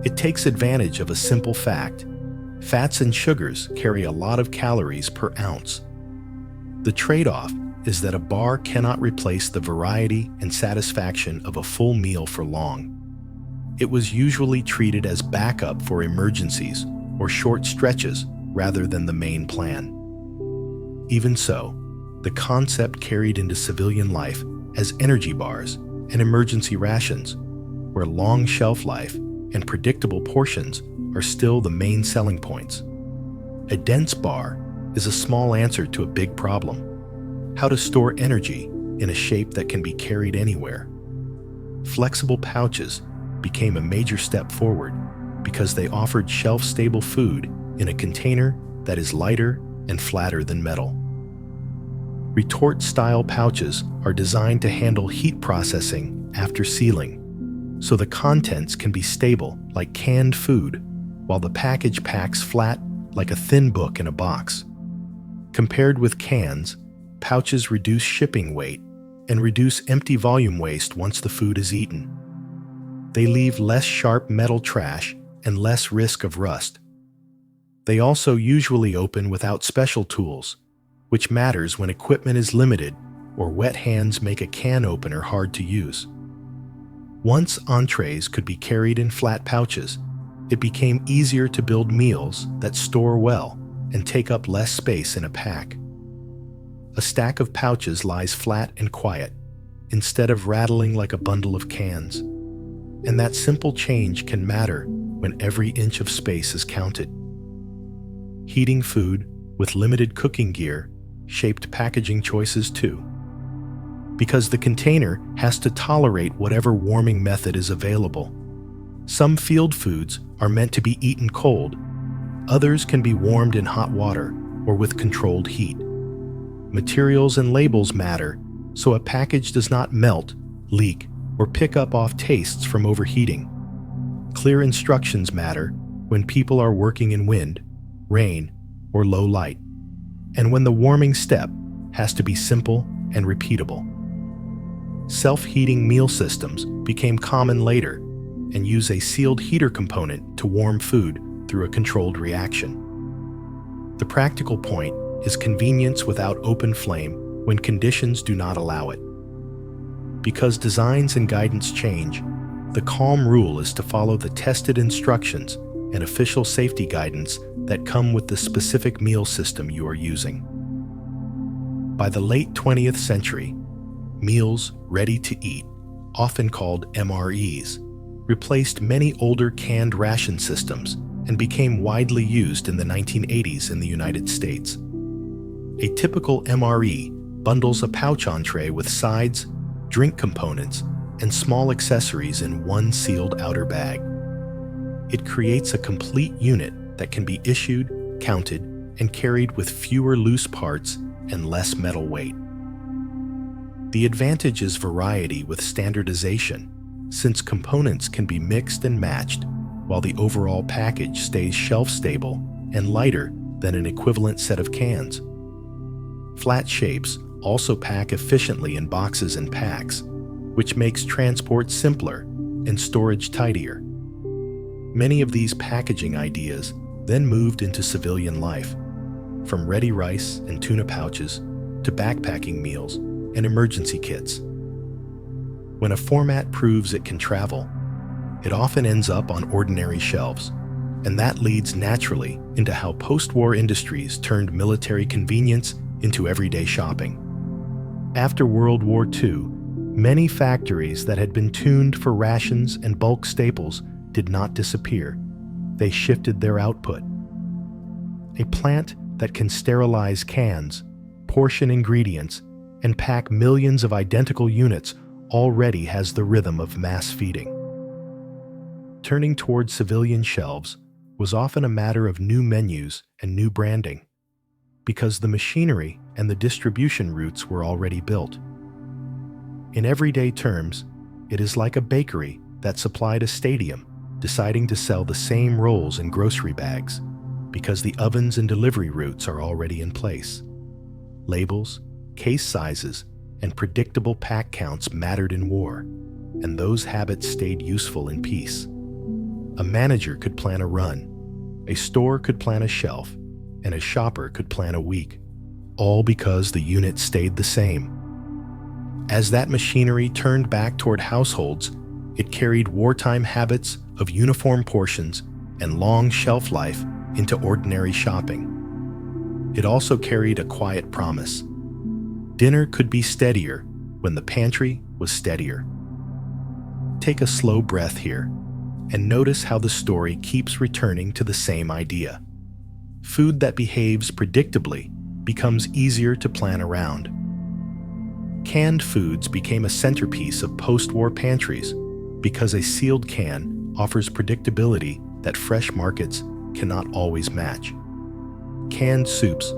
It takes advantage of a simple fact: fats and sugars carry a lot of calories per ounce. The trade-off is that a bar cannot replace the variety and satisfaction of a full meal for long. it was usually treated as backup for emergencies or short stretches rather than the main plan. Even so, the concept carried into civilian life as energy bars and emergency rations, where long shelf life and predictable portions are still the main selling points. A dense bar is a small answer to a big problem: how to store energy in a shape that can be carried anywhere. Flexible pouches became a major step forward because they offered shelf-stable food in a container that is lighter and flatter than metal. Retort-style pouches are designed to handle heat processing after sealing, so the contents can be stable like canned food, while the package packs flat like a thin book in a box. Compared with cans, pouches reduce shipping weight and reduce empty volume waste once the food is eaten. They leave less sharp metal trash and less risk of rust. They also usually open without special tools, which matters when equipment is limited or wet hands make a can opener hard to use. Once entrees could be carried in flat pouches, it became easier to build meals that store well and take up less space in a pack. A stack of pouches lies flat and quiet, instead of rattling like a bundle of cans. And that simple change can matter when every inch of space is counted. Heating food with limited cooking gear shaped packaging choices too, because the container has to tolerate whatever warming method is available. Some field foods are meant to be eaten cold. Others can be warmed in hot water or with controlled heat. Materials and labels matter, so a package does not melt, leak, or pick up off tastes from overheating. Clear instructions matter when people are working in wind, rain, or low light, and when the warming step has to be simple and repeatable. Self-heating meal systems became common later and use a sealed heater component to warm food through a controlled reaction. The practical point is convenience without open flame when conditions do not allow it. Because designs and guidance change, the calm rule is to follow the tested instructions and official safety guidance that come with the specific meal system you are using. By the late 20th century, meals ready to eat, often called MREs, replaced many older canned ration systems and became widely used in the 1980s in the United States. A typical MRE bundles a pouch entree with sides, drink components, and small accessories in one sealed outer bag. It creates a complete unit that can be issued, counted, and carried with fewer loose parts and less metal weight. The advantage is variety with standardization, since components can be mixed and matched, while the overall package stays shelf-stable and lighter than an equivalent set of cans. Flat shapes also pack efficiently in boxes and packs, which makes transport simpler and storage tidier. Many of these packaging ideas then moved into civilian life, from ready rice and tuna pouches to backpacking meals and emergency kits. When a format proves it can travel, it often ends up on ordinary shelves, and that leads naturally into how post-war industries turned military convenience into everyday shopping. After World War II, many factories that had been tuned for rations and bulk staples did not disappear. They shifted their output. A plant that can sterilize cans, portion ingredients, and pack millions of identical units already has the rhythm of mass feeding. Turning towards civilian shelves was often a matter of new menus and new branding, because the machinery and the distribution routes were already built. In everyday terms, it is like a bakery that supplied a stadium deciding to sell the same rolls in grocery bags, because the ovens and delivery routes are already in place. Labels, case sizes, and predictable pack counts mattered in war, and those habits stayed useful in peace. A manager could plan a run, a store could plan a shelf, and a shopper could plan a week, all because the unit stayed the same. As that machinery turned back toward households, It carried wartime habits of uniform portions and long shelf life into ordinary shopping. It also carried a quiet promise. Dinner could be steadier when the pantry was steadier. Take a slow breath here and notice how the story keeps returning to the same idea. Food that behaves predictably becomes easier to plan around. Canned foods became a centerpiece of post-war pantries because a sealed can offers predictability that fresh markets cannot always match. Canned soups,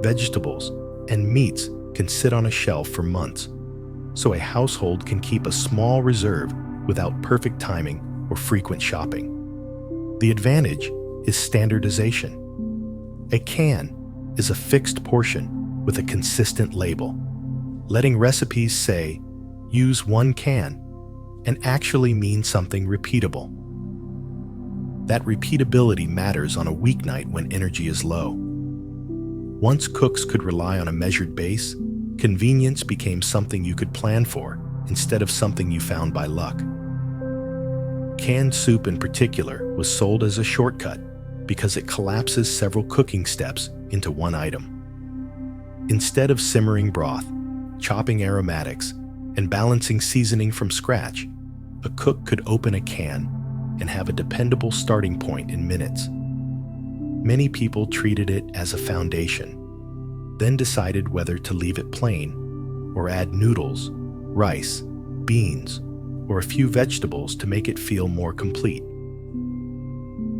vegetables, and meats can sit on a shelf for months, so a household can keep a small reserve without perfect timing or frequent shopping. The advantage is standardization. A can is a fixed portion with a consistent label, letting recipes say, "Use 1 can," and actually mean something repeatable. That repeatability matters on a weeknight when energy is low. Once cooks could rely on a measured base, convenience became something you could plan for instead of something you found by luck. Canned soup in particular was sold as a shortcut because it collapses several cooking steps into one item. Instead of simmering broth, chopping aromatics, and balancing seasoning from scratch, a cook could open a can and have a dependable starting point in minutes. Many people treated it as a foundation, then decided whether to leave it plain or add noodles, rice, beans, or a few vegetables to make it feel more complete.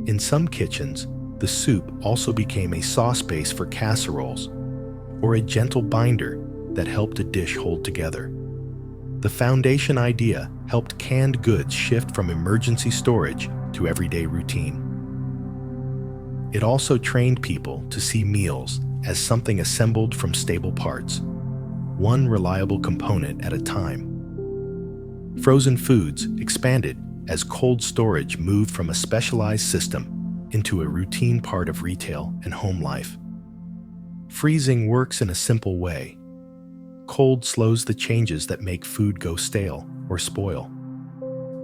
In some kitchens, the soup also became a sauce base for casseroles, or a gentle binder that helped a dish hold together. The foundation idea helped canned goods shift from emergency storage to everyday routine. It also trained people to see meals as something assembled from stable parts, one reliable component at a time. Frozen foods expanded as cold storage moved from a specialized system into a routine part of retail and home life. Freezing works in a simple way. Cold slows the changes that make food go stale or spoil.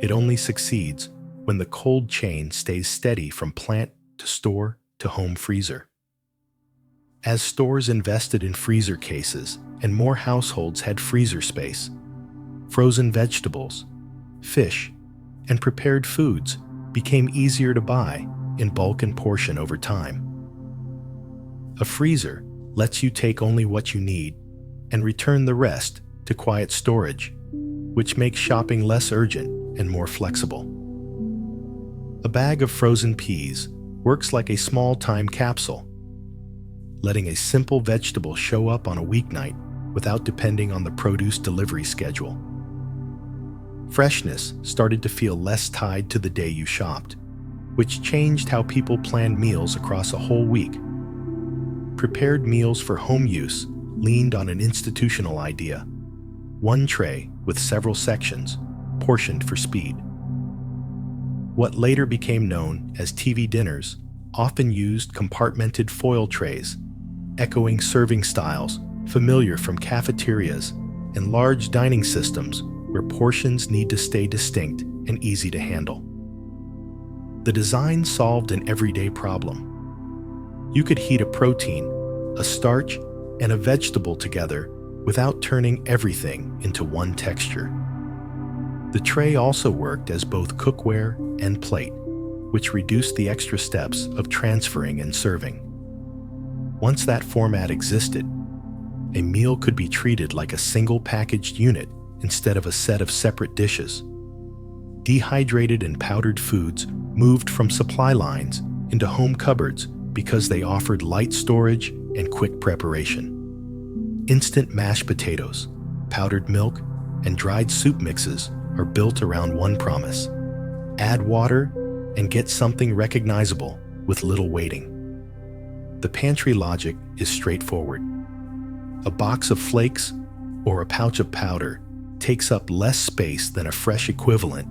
It only succeeds when the cold chain stays steady from plant to store to home freezer. As stores invested in freezer cases and more households had freezer space, frozen vegetables, fish, and prepared foods became easier to buy in bulk and portion over time. A freezer lets you take only what you need and return the rest to quiet storage, which makes shopping less urgent and more flexible. A bag of frozen peas works like a small time capsule, letting a simple vegetable show up on a weeknight without depending on the produce delivery schedule. Freshness started to feel less tied to the day you shopped, which changed how people planned meals across a whole week. Prepared meals for home use leaned on an institutional idea: one tray with several sections, portioned for speed. What later became known as TV dinners often used compartmented foil trays, echoing serving styles familiar from cafeterias and large dining systems where portions need to stay distinct and easy to handle. The design solved an everyday problem. You could heat a protein, a starch, and a vegetable together without turning everything into one texture. The tray also worked as both cookware and plate, which reduced the extra steps of transferring and serving. Once that format existed, a meal could be treated like a single packaged unit instead of a set of separate dishes. Dehydrated and powdered foods moved from supply lines into home cupboards because they offered light storage and quick preparation. Instant mashed potatoes, powdered milk, and dried soup mixes are built around one promise: add water and get something recognizable with little waiting. The pantry logic is straightforward. A box of flakes or a pouch of powder takes up less space than a fresh equivalent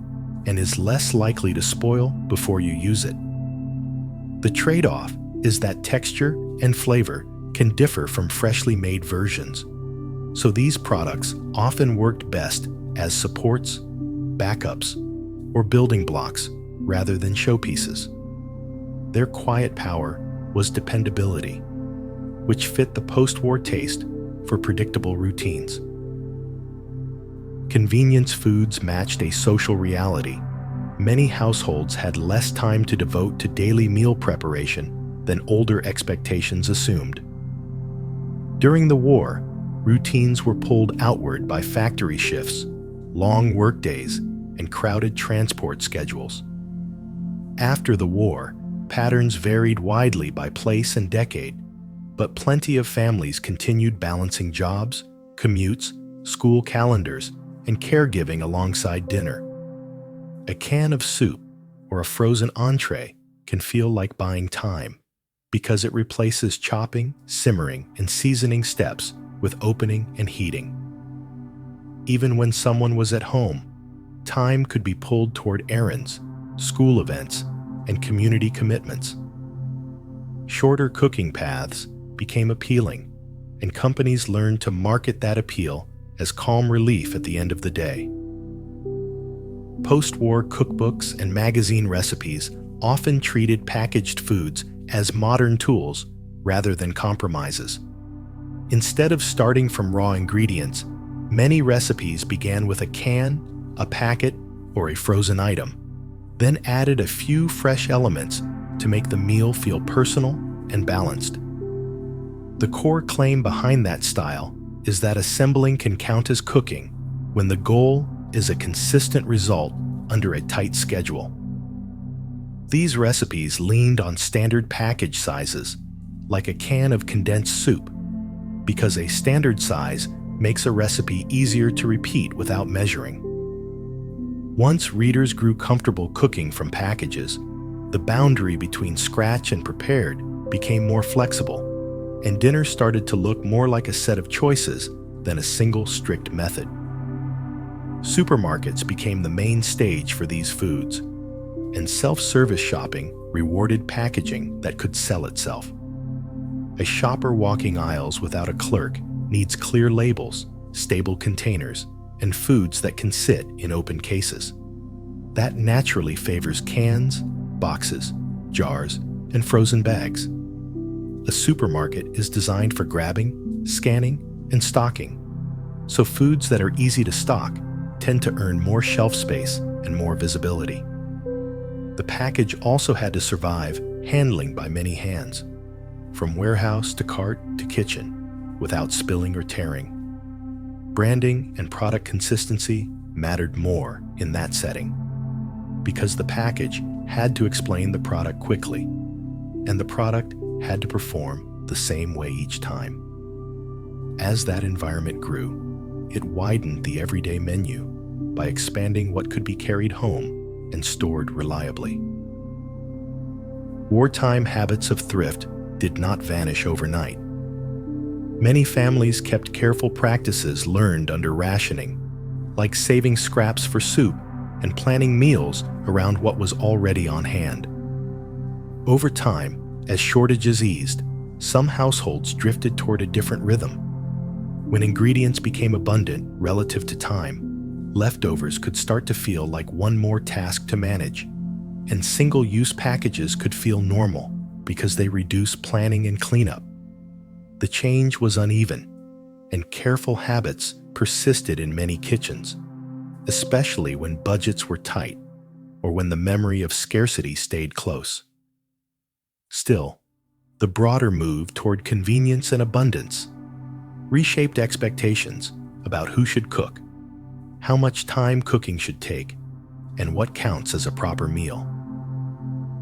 and is less likely to spoil before you use it. The trade-off is that texture and flavor can differ from freshly made versions, so these products often worked best as supports, backups, or building blocks rather than showpieces. Their quiet power was dependability, which fit the post-war taste for predictable routines. Convenience foods matched a social reality. Many households had less time to devote to daily meal preparation than older expectations assumed. During the war, routines were pulled outward by factory shifts, long workdays, and crowded transport schedules. After the war, patterns varied widely by place and decade, but plenty of families continued balancing jobs, commutes, school calendars, and caregiving alongside dinner. A can of soup or a frozen entree can feel like buying time because it replaces chopping, simmering, and seasoning steps with opening and heating. Even when someone was at home, time could be pulled toward errands, school events, and community commitments. Shorter cooking paths became appealing, and companies learned to market that appeal as calm relief at the end of the day. Post-war cookbooks and magazine recipes often treated packaged foods as modern tools rather than compromises. Instead of starting from raw ingredients, many recipes began with a can, a packet, or a frozen item, then added a few fresh elements to make the meal feel personal and balanced. The core claim behind that style is that assembling can count as cooking when the goal is a consistent result under a tight schedule. These recipes leaned on standard package sizes, like a can of condensed soup, because a standard size makes a recipe easier to repeat without measuring. Once readers grew comfortable cooking from packages, the boundary between scratch and prepared became more flexible, and dinner started to look more like a set of choices than a single strict method. Supermarkets became the main stage for these foods, and self-service shopping rewarded packaging that could sell itself. A shopper walking aisles without a clerk needs clear labels, stable containers, and foods that can sit in open cases. That naturally favors cans, boxes, jars, and frozen bags. A supermarket is designed for grabbing, scanning, and stocking, so foods that are easy to stock tend to earn more shelf space and more visibility. The package also had to survive handling by many hands, from warehouse to cart to kitchen, without spilling or tearing. Branding and product consistency mattered more in that setting, because the package had to explain the product quickly, and the product had to perform the same way each time. As that environment grew, it widened the everyday menu by expanding what could be carried home and stored reliably. Wartime habits of thrift did not vanish overnight. Many families kept careful practices learned under rationing, like saving scraps for soup and planning meals around what was already on hand. Over time, as shortages eased, some households drifted toward a different rhythm. When ingredients became abundant relative to time, leftovers could start to feel like one more task to manage, and single-use packages could feel normal because they reduced planning and cleanup. The change was uneven, and careful habits persisted in many kitchens, especially when budgets were tight or when the memory of scarcity stayed close. Still, the broader move toward convenience and abundance reshaped expectations about who should cook, how much time cooking should take, and what counts as a proper meal.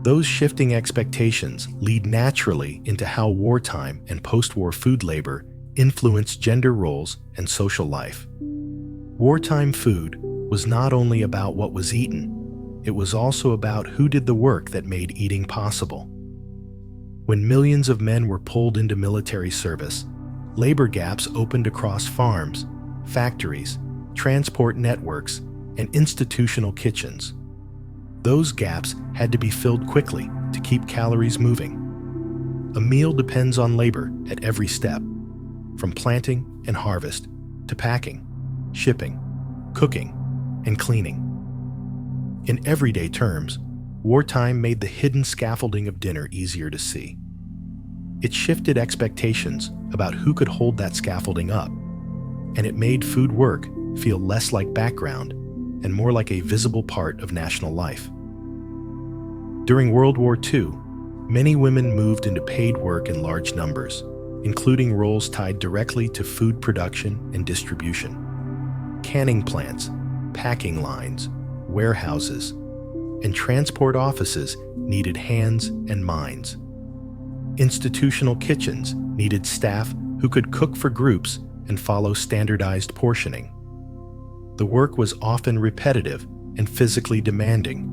Those shifting expectations lead naturally into how wartime and post-war food labor influence gender roles and social life. Wartime food was not only about what was eaten, it was also about who did the work that made eating possible. When millions of men were pulled into military service, labor gaps opened across farms, factories, transport networks, and institutional kitchens. Those gaps had to be filled quickly to keep calories moving. A meal depends on labor at every step, from planting and harvest to packing, shipping, cooking, and cleaning. In everyday terms, wartime made the hidden scaffolding of dinner easier to see. It shifted expectations about who could hold that scaffolding up, and it made food work feel less like background and more like a visible part of national life. During World War II, many women moved into paid work in large numbers, including roles tied directly to food production and distribution. Canning plants, packing lines, warehouses, and transport offices needed hands and minds. Institutional kitchens needed staff who could cook for groups and follow standardized portioning. The work was often repetitive and physically demanding,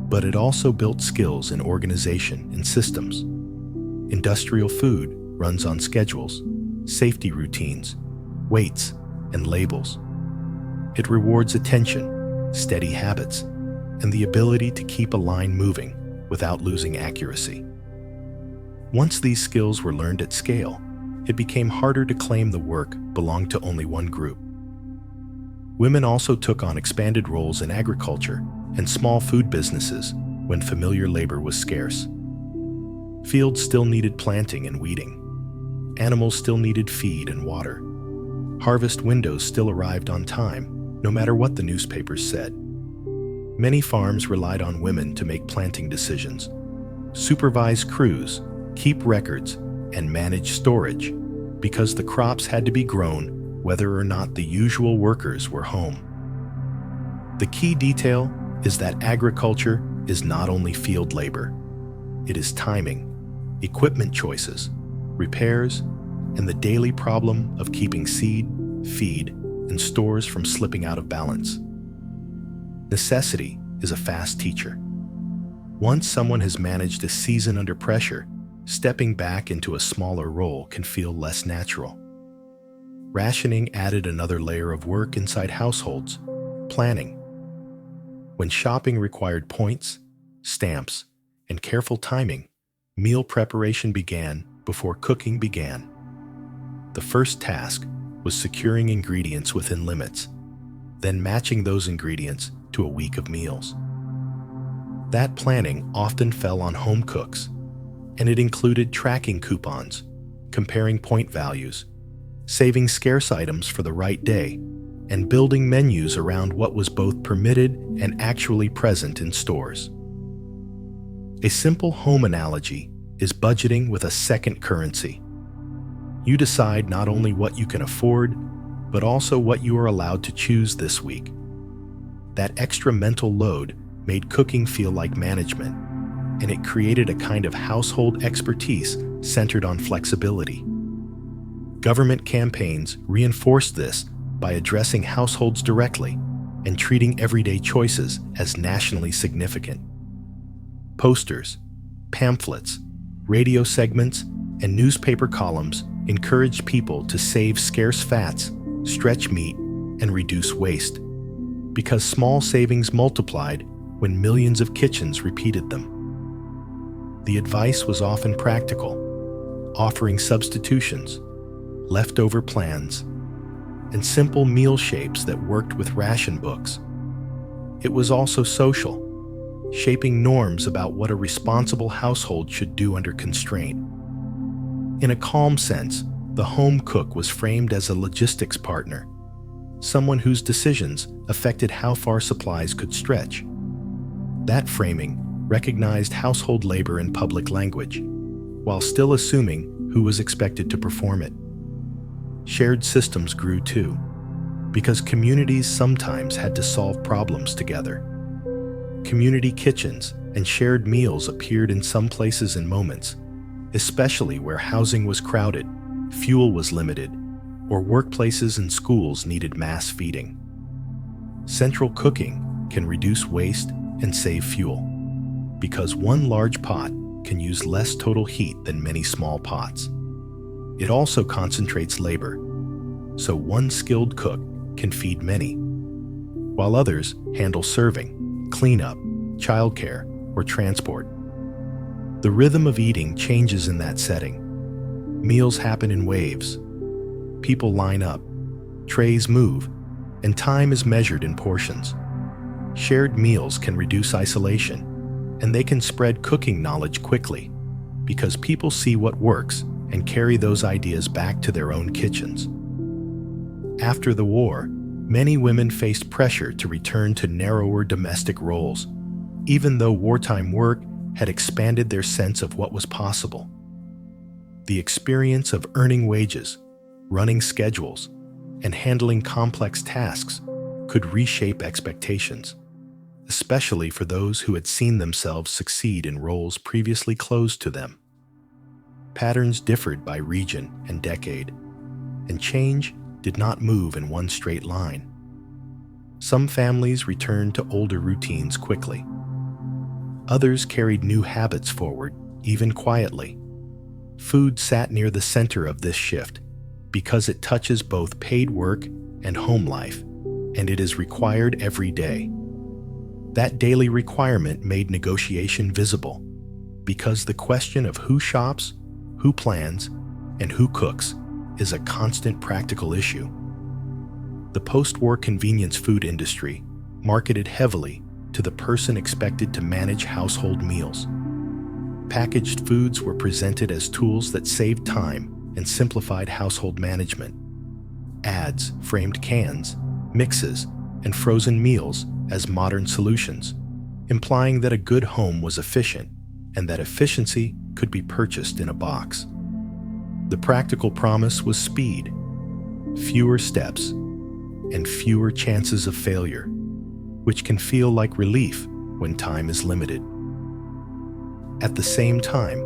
but it also built skills in organization and systems. Industrial food runs on schedules, safety routines, weights, and labels. It rewards attention, steady habits, and the ability to keep a line moving without losing accuracy. Once these skills were learned at scale, it became harder to claim the work belonged to only one group. Women also took on expanded roles in agriculture and small food businesses when familiar labor was scarce. Fields still needed planting and weeding. Animals still needed feed and water. Harvest windows still arrived on time, no matter what the newspapers said. Many farms relied on women to make planting decisions, supervise crews, keep records, and manage storage, because the crops had to be grown whether or not the usual workers were home. The key detail is that agriculture is not only field labor. It is timing, equipment choices, repairs, and the daily problem of keeping seed, feed, and stores from slipping out of balance. Necessity is a fast teacher. Once someone has managed a season under pressure, stepping back into a smaller role can feel less natural. Rationing added another layer of work inside households: planning. When shopping required points, stamps, and careful timing, meal preparation began before cooking began. The first task was securing ingredients within limits, then matching those ingredients to a week of meals. That planning often fell on home cooks, and it included tracking coupons, comparing point values, saving scarce items for the right day, and building menus around what was both permitted and actually present in stores. A simple home analogy is budgeting with a second currency. You decide not only what you can afford, but also what you are allowed to choose this week. That extra mental load made cooking feel like management, and it created a kind of household expertise centered on flexibility. Government campaigns reinforced this by addressing households directly and treating everyday choices as nationally significant. Posters, pamphlets, radio segments, and newspaper columns encouraged people to save scarce fats, stretch meat, and reduce waste, because small savings multiplied when millions of kitchens repeated them. The advice was often practical, offering substitutions, leftover plans, and simple meal shapes that worked with ration books. It was also social, shaping norms about what a responsible household should do under constraint. In a calm sense, the home cook was framed as a logistics partner, someone whose decisions affected how far supplies could stretch. That framing recognized household labor in public language, while still assuming who was expected to perform it. Shared systems grew too, because communities sometimes had to solve problems together. Community kitchens and shared meals appeared in some places and moments, especially where housing was crowded, fuel was limited, or workplaces and schools needed mass feeding. Central cooking can reduce waste and save fuel, because one large pot can use less total heat than many small pots. It also concentrates labor, so one skilled cook can feed many, while others handle serving, cleanup, childcare, or transport. The rhythm of eating changes in that setting. Meals happen in waves. People line up, trays move, and time is measured in portions. Shared meals can reduce isolation, and they can spread cooking knowledge quickly because people see what works and carry those ideas back to their own kitchens. After the war, many women faced pressure to return to narrower domestic roles, even though wartime work had expanded their sense of what was possible. The experience of earning wages, running schedules, and handling complex tasks could reshape expectations, especially for those who had seen themselves succeed in roles previously closed to them. Patterns differed by region and decade, and change did not move in one straight line. Some families returned to older routines quickly. Others carried new habits forward, even quietly. Food sat near the center of this shift because it touches both paid work and home life, and it is required every day. That daily requirement made negotiation visible because the question of who shops, who plans, and who cooks is a constant practical issue. The post-war convenience food industry marketed heavily to the person expected to manage household meals. Packaged foods were presented as tools that saved time and simplified household management. Ads framed cans, mixes, and frozen meals as modern solutions, implying that a good home was efficient and that efficiency could be purchased in a box. The practical promise was speed, fewer steps, and fewer chances of failure, which can feel like relief when time is limited. At the same time,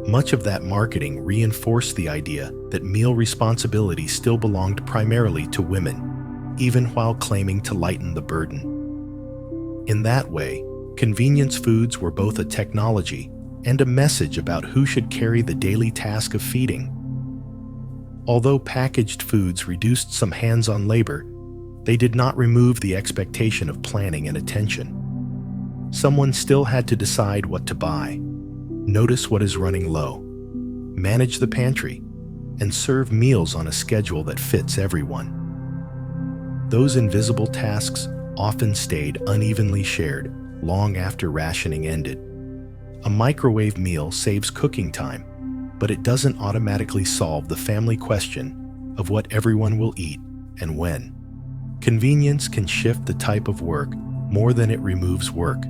much of that marketing reinforced the idea that meal responsibility still belonged primarily to women, even while claiming to lighten the burden. In that way, convenience foods were both a technology and a message about who should carry the daily task of feeding. Although packaged foods reduced some hands-on labor, they did not remove the expectation of planning and attention. Someone still had to decide what to buy, notice what is running low, manage the pantry, and serve meals on a schedule that fits everyone. Those invisible tasks often stayed unevenly shared long after rationing ended. A microwave meal saves cooking time, but it doesn't automatically solve the family question of what everyone will eat and when. Convenience can shift the type of work more than it removes work,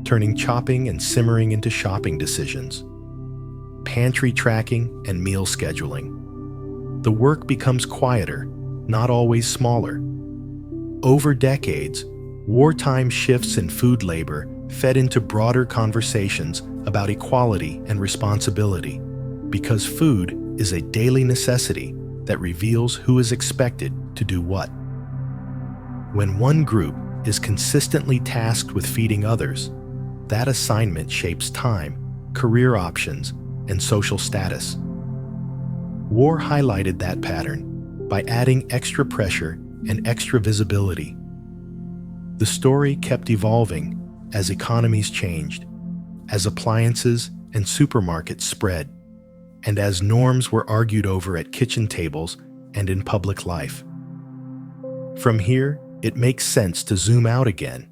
turning chopping and simmering into shopping decisions, pantry tracking, and meal scheduling. The work becomes quieter, not always smaller. Over decades, wartime shifts in food labor fed into broader conversations about equality and responsibility, because food is a daily necessity that reveals who is expected to do what. When one group is consistently tasked with feeding others, that assignment shapes time, career options, and social status. War highlighted that pattern by adding extra pressure and extra visibility. The story kept evolving as economies changed, as appliances and supermarkets spread, and as norms were argued over at kitchen tables and in public life. From here, it makes sense to zoom out again,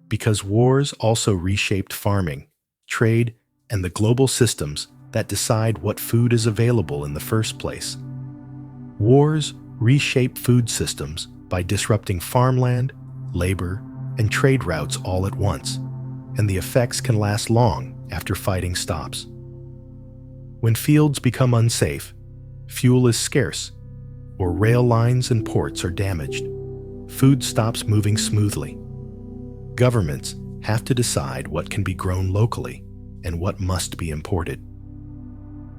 because wars also reshaped farming, trade, and the global systems that decide what food is available in the first place. Wars reshape food systems by disrupting farmland, labor, and trade routes all at once, and the effects can last long after fighting stops. When fields become unsafe, fuel is scarce, or rail lines and ports are damaged, food stops moving smoothly. Governments have to decide what can be grown locally and what must be imported.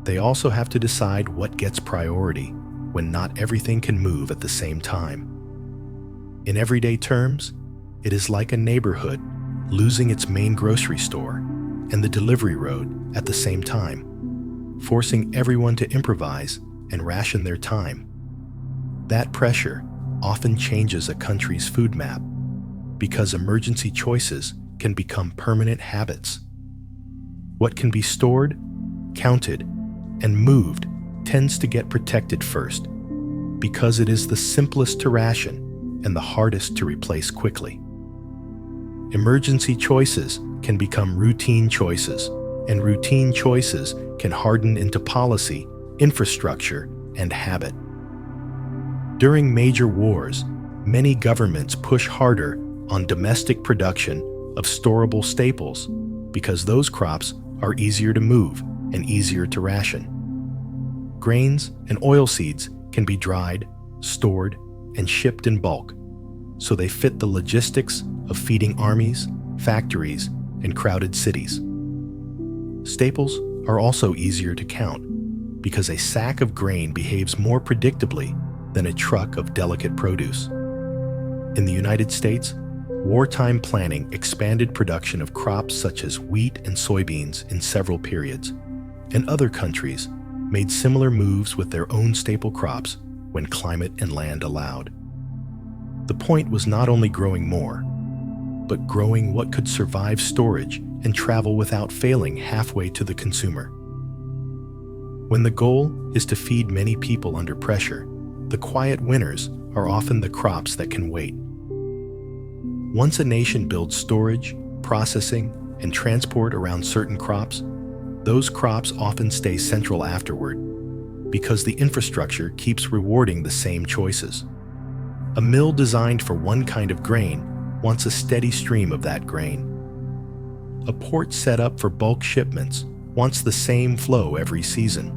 They also have to decide what gets priority when not everything can move at the same time. In everyday terms, it is like a neighborhood losing its main grocery store and the delivery road at the same time, forcing everyone to improvise and ration their time. That pressure often changes a country's food map because emergency choices can become permanent habits. What can be stored, counted, and moved tends to get protected first because it is the simplest to ration and the hardest to replace quickly. emergency choices can become routine choices, and routine choices can harden into policy, infrastructure, and habit. During major wars, many governments push harder on domestic production of storable staples because those crops are easier to move and easier to ration. Grains and oilseeds can be dried, stored, and shipped in bulk, so they fit the logistics of feeding armies, factories, and crowded cities. Staples are also easier to count because a sack of grain behaves more predictably than a truck of delicate produce. In the United States, wartime planning expanded production of crops such as wheat and soybeans in several periods, and other countries made similar moves with their own staple crops when climate and land allowed. The point was not only growing more, but growing what could survive storage and travel without failing halfway to the consumer. When the goal is to feed many people under pressure, the quiet winners are often the crops that can wait. Once a nation builds storage, processing, and transport around certain crops, those crops often stay central afterward because the infrastructure keeps rewarding the same choices. A mill designed for one kind of grain wants a steady stream of that grain. A port set up for bulk shipments wants the same flow every season.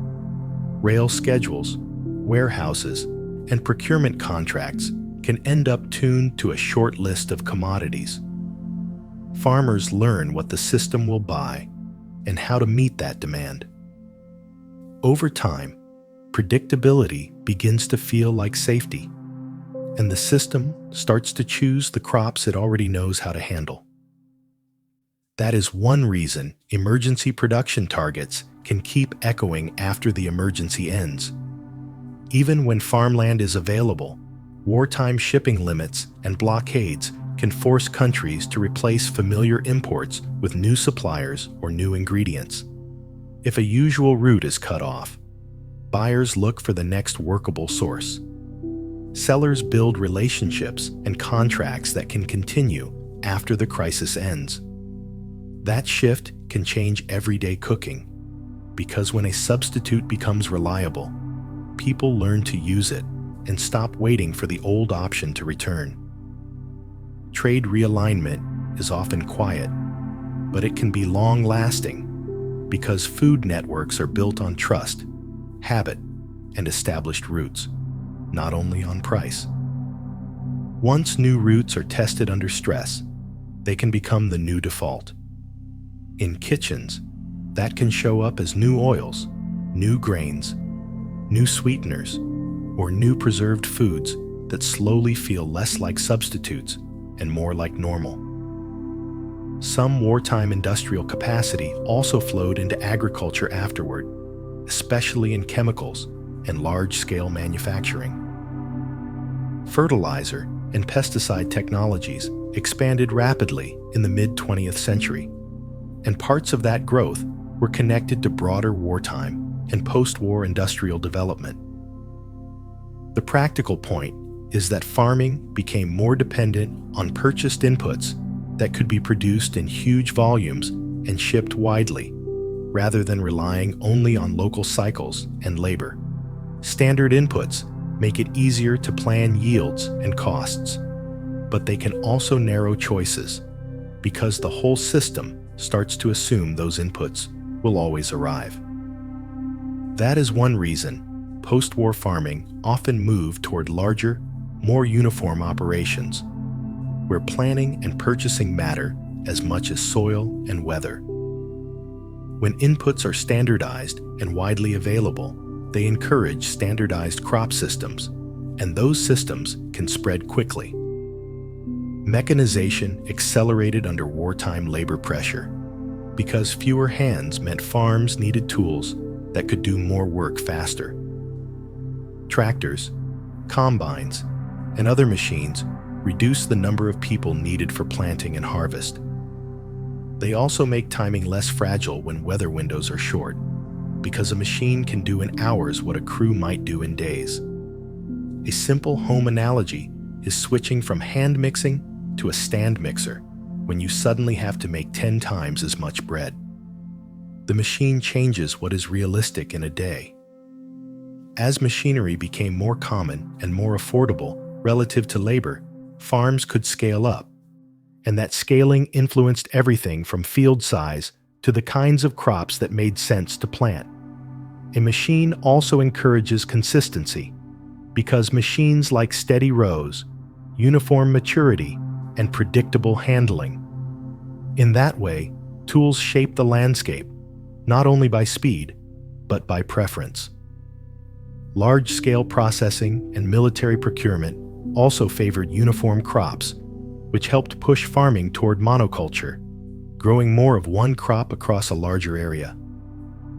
Rail schedules, warehouses, and procurement contracts can end up tuned to a short list of commodities. Farmers learn what the system will buy and how to meet that demand. Over time, predictability begins to feel like safety, and the system starts to choose the crops it already knows how to handle. That is one reason emergency production targets can keep echoing after the emergency ends. Even when farmland is available, wartime shipping limits and blockades can force countries to replace familiar imports with new suppliers or new ingredients. If a usual route is cut off, buyers look for the next workable source. Sellers build relationships and contracts that can continue after the crisis ends. That shift can change everyday cooking, because when a substitute becomes reliable, people learn to use it and stop waiting for the old option to return. Trade realignment is often quiet, but it can be long-lasting because food networks are built on trust, habit, and established routes, not only on price. Once new routes are tested under stress, they can become the new default. In kitchens, that can show up as new oils, new grains, new sweeteners, or new preserved foods that slowly feel less like substitutes and more like normal. Some wartime industrial capacity also flowed into agriculture afterward, especially in chemicals and large-scale manufacturing. Fertilizer and pesticide technologies expanded rapidly in the mid-20th century, and parts of that growth were connected to broader wartime and post-war industrial development. The practical point is that farming became more dependent on purchased inputs that could be produced in huge volumes and shipped widely, rather than relying only on local cycles and labor. Standard inputs make it easier to plan yields and costs, but they can also narrow choices because the whole system starts to assume those inputs will always arrive. That is one reason post-war farming often moved toward larger, more uniform operations, where planning and purchasing matter as much as soil and weather. When inputs are standardized and widely available, they encourage standardized crop systems, and those systems can spread quickly. Mechanization accelerated under wartime labor pressure because fewer hands meant farms needed tools that could do more work faster. Tractors, combines, and other machines reduce the number of people needed for planting and harvest. They also make timing less fragile when weather windows are short, because a machine can do in hours what a crew might do in days. A simple home analogy is switching from hand mixing to a stand mixer, when you suddenly have to make 10 times as much bread. The machine changes what is realistic in a day. As machinery became more common and more affordable relative to labor, farms could scale up, and that scaling influenced everything from field size to the kinds of crops that made sense to plant. A machine also encourages consistency, because machines like steady rows, uniform maturity, and predictable handling. In that way, tools shape the landscape, not only by speed, but by preference. Large-scale processing and military procurement also favored uniform crops, which helped push farming toward monoculture, growing more of one crop across a larger area.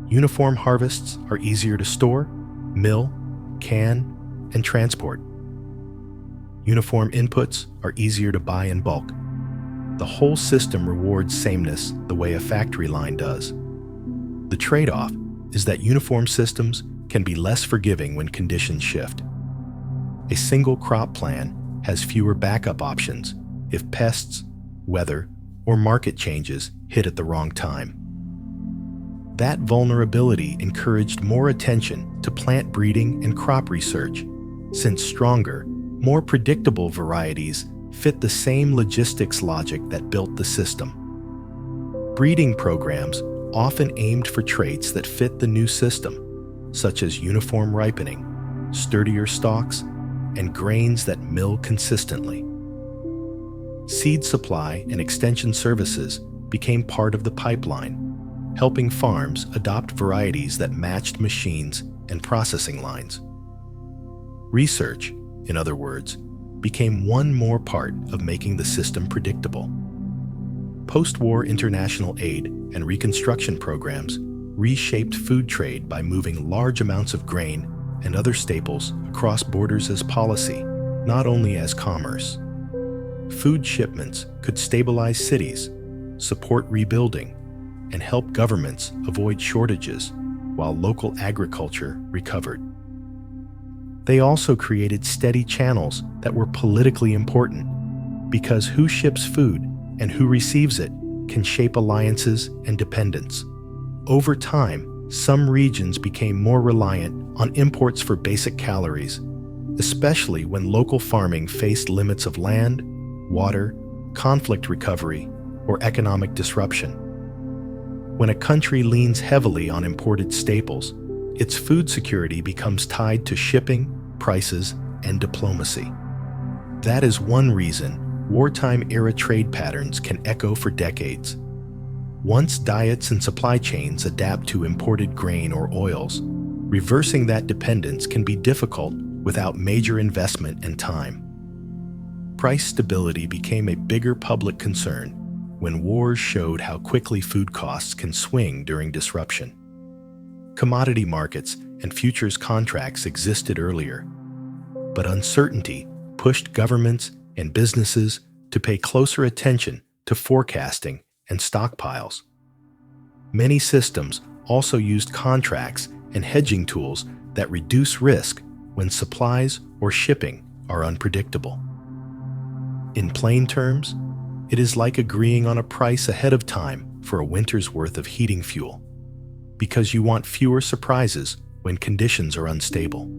Uniform harvests are easier to store, mill, can, and transport. Uniform inputs are easier to buy in bulk. The whole system rewards sameness the way a factory line does. The trade-off is that uniform systems can be less forgiving when conditions shift. A single crop plan has fewer backup options if pests, weather, or market changes hit at the wrong time. That vulnerability encouraged more attention to plant breeding and crop research, since stronger, more predictable varieties fit the same logistics logic that built the system. Breeding programs often aimed for traits that fit the new system, such as uniform ripening, sturdier stalks, and grains that mill consistently. Seed supply and extension services became part of the pipeline, helping farms adopt varieties that matched machines and processing lines. Research, in other words, became one more part of making the system predictable. Post-war international aid and reconstruction programs reshaped food trade by moving large amounts of grain and other staples across borders as policy, not only as commerce. Food shipments could stabilize cities, support rebuilding, and help governments avoid shortages while local agriculture recovered. They also created steady channels that were politically important, because who ships food and who receives it can shape alliances and dependence. Over time, some regions became more reliant on imports for basic calories, especially when local farming faced limits of land, water, conflict recovery, or economic disruption. When a country leans heavily on imported staples, its food security becomes tied to shipping, prices, and diplomacy. That is one reason wartime-era trade patterns can echo for decades. Once diets and supply chains adapt to imported grain or oils, reversing that dependence can be difficult without major investment and time. Price stability became a bigger public concern when wars showed how quickly food costs can swing during disruption. Commodity markets and futures contracts existed earlier, but uncertainty pushed governments and businesses to pay closer attention to forecasting and stockpiles. Many systems also used contracts and hedging tools that reduce risk when supplies or shipping are unpredictable. In plain terms, it is like agreeing on a price ahead of time for a winter's worth of heating fuel, because you want fewer surprises when conditions are unstable.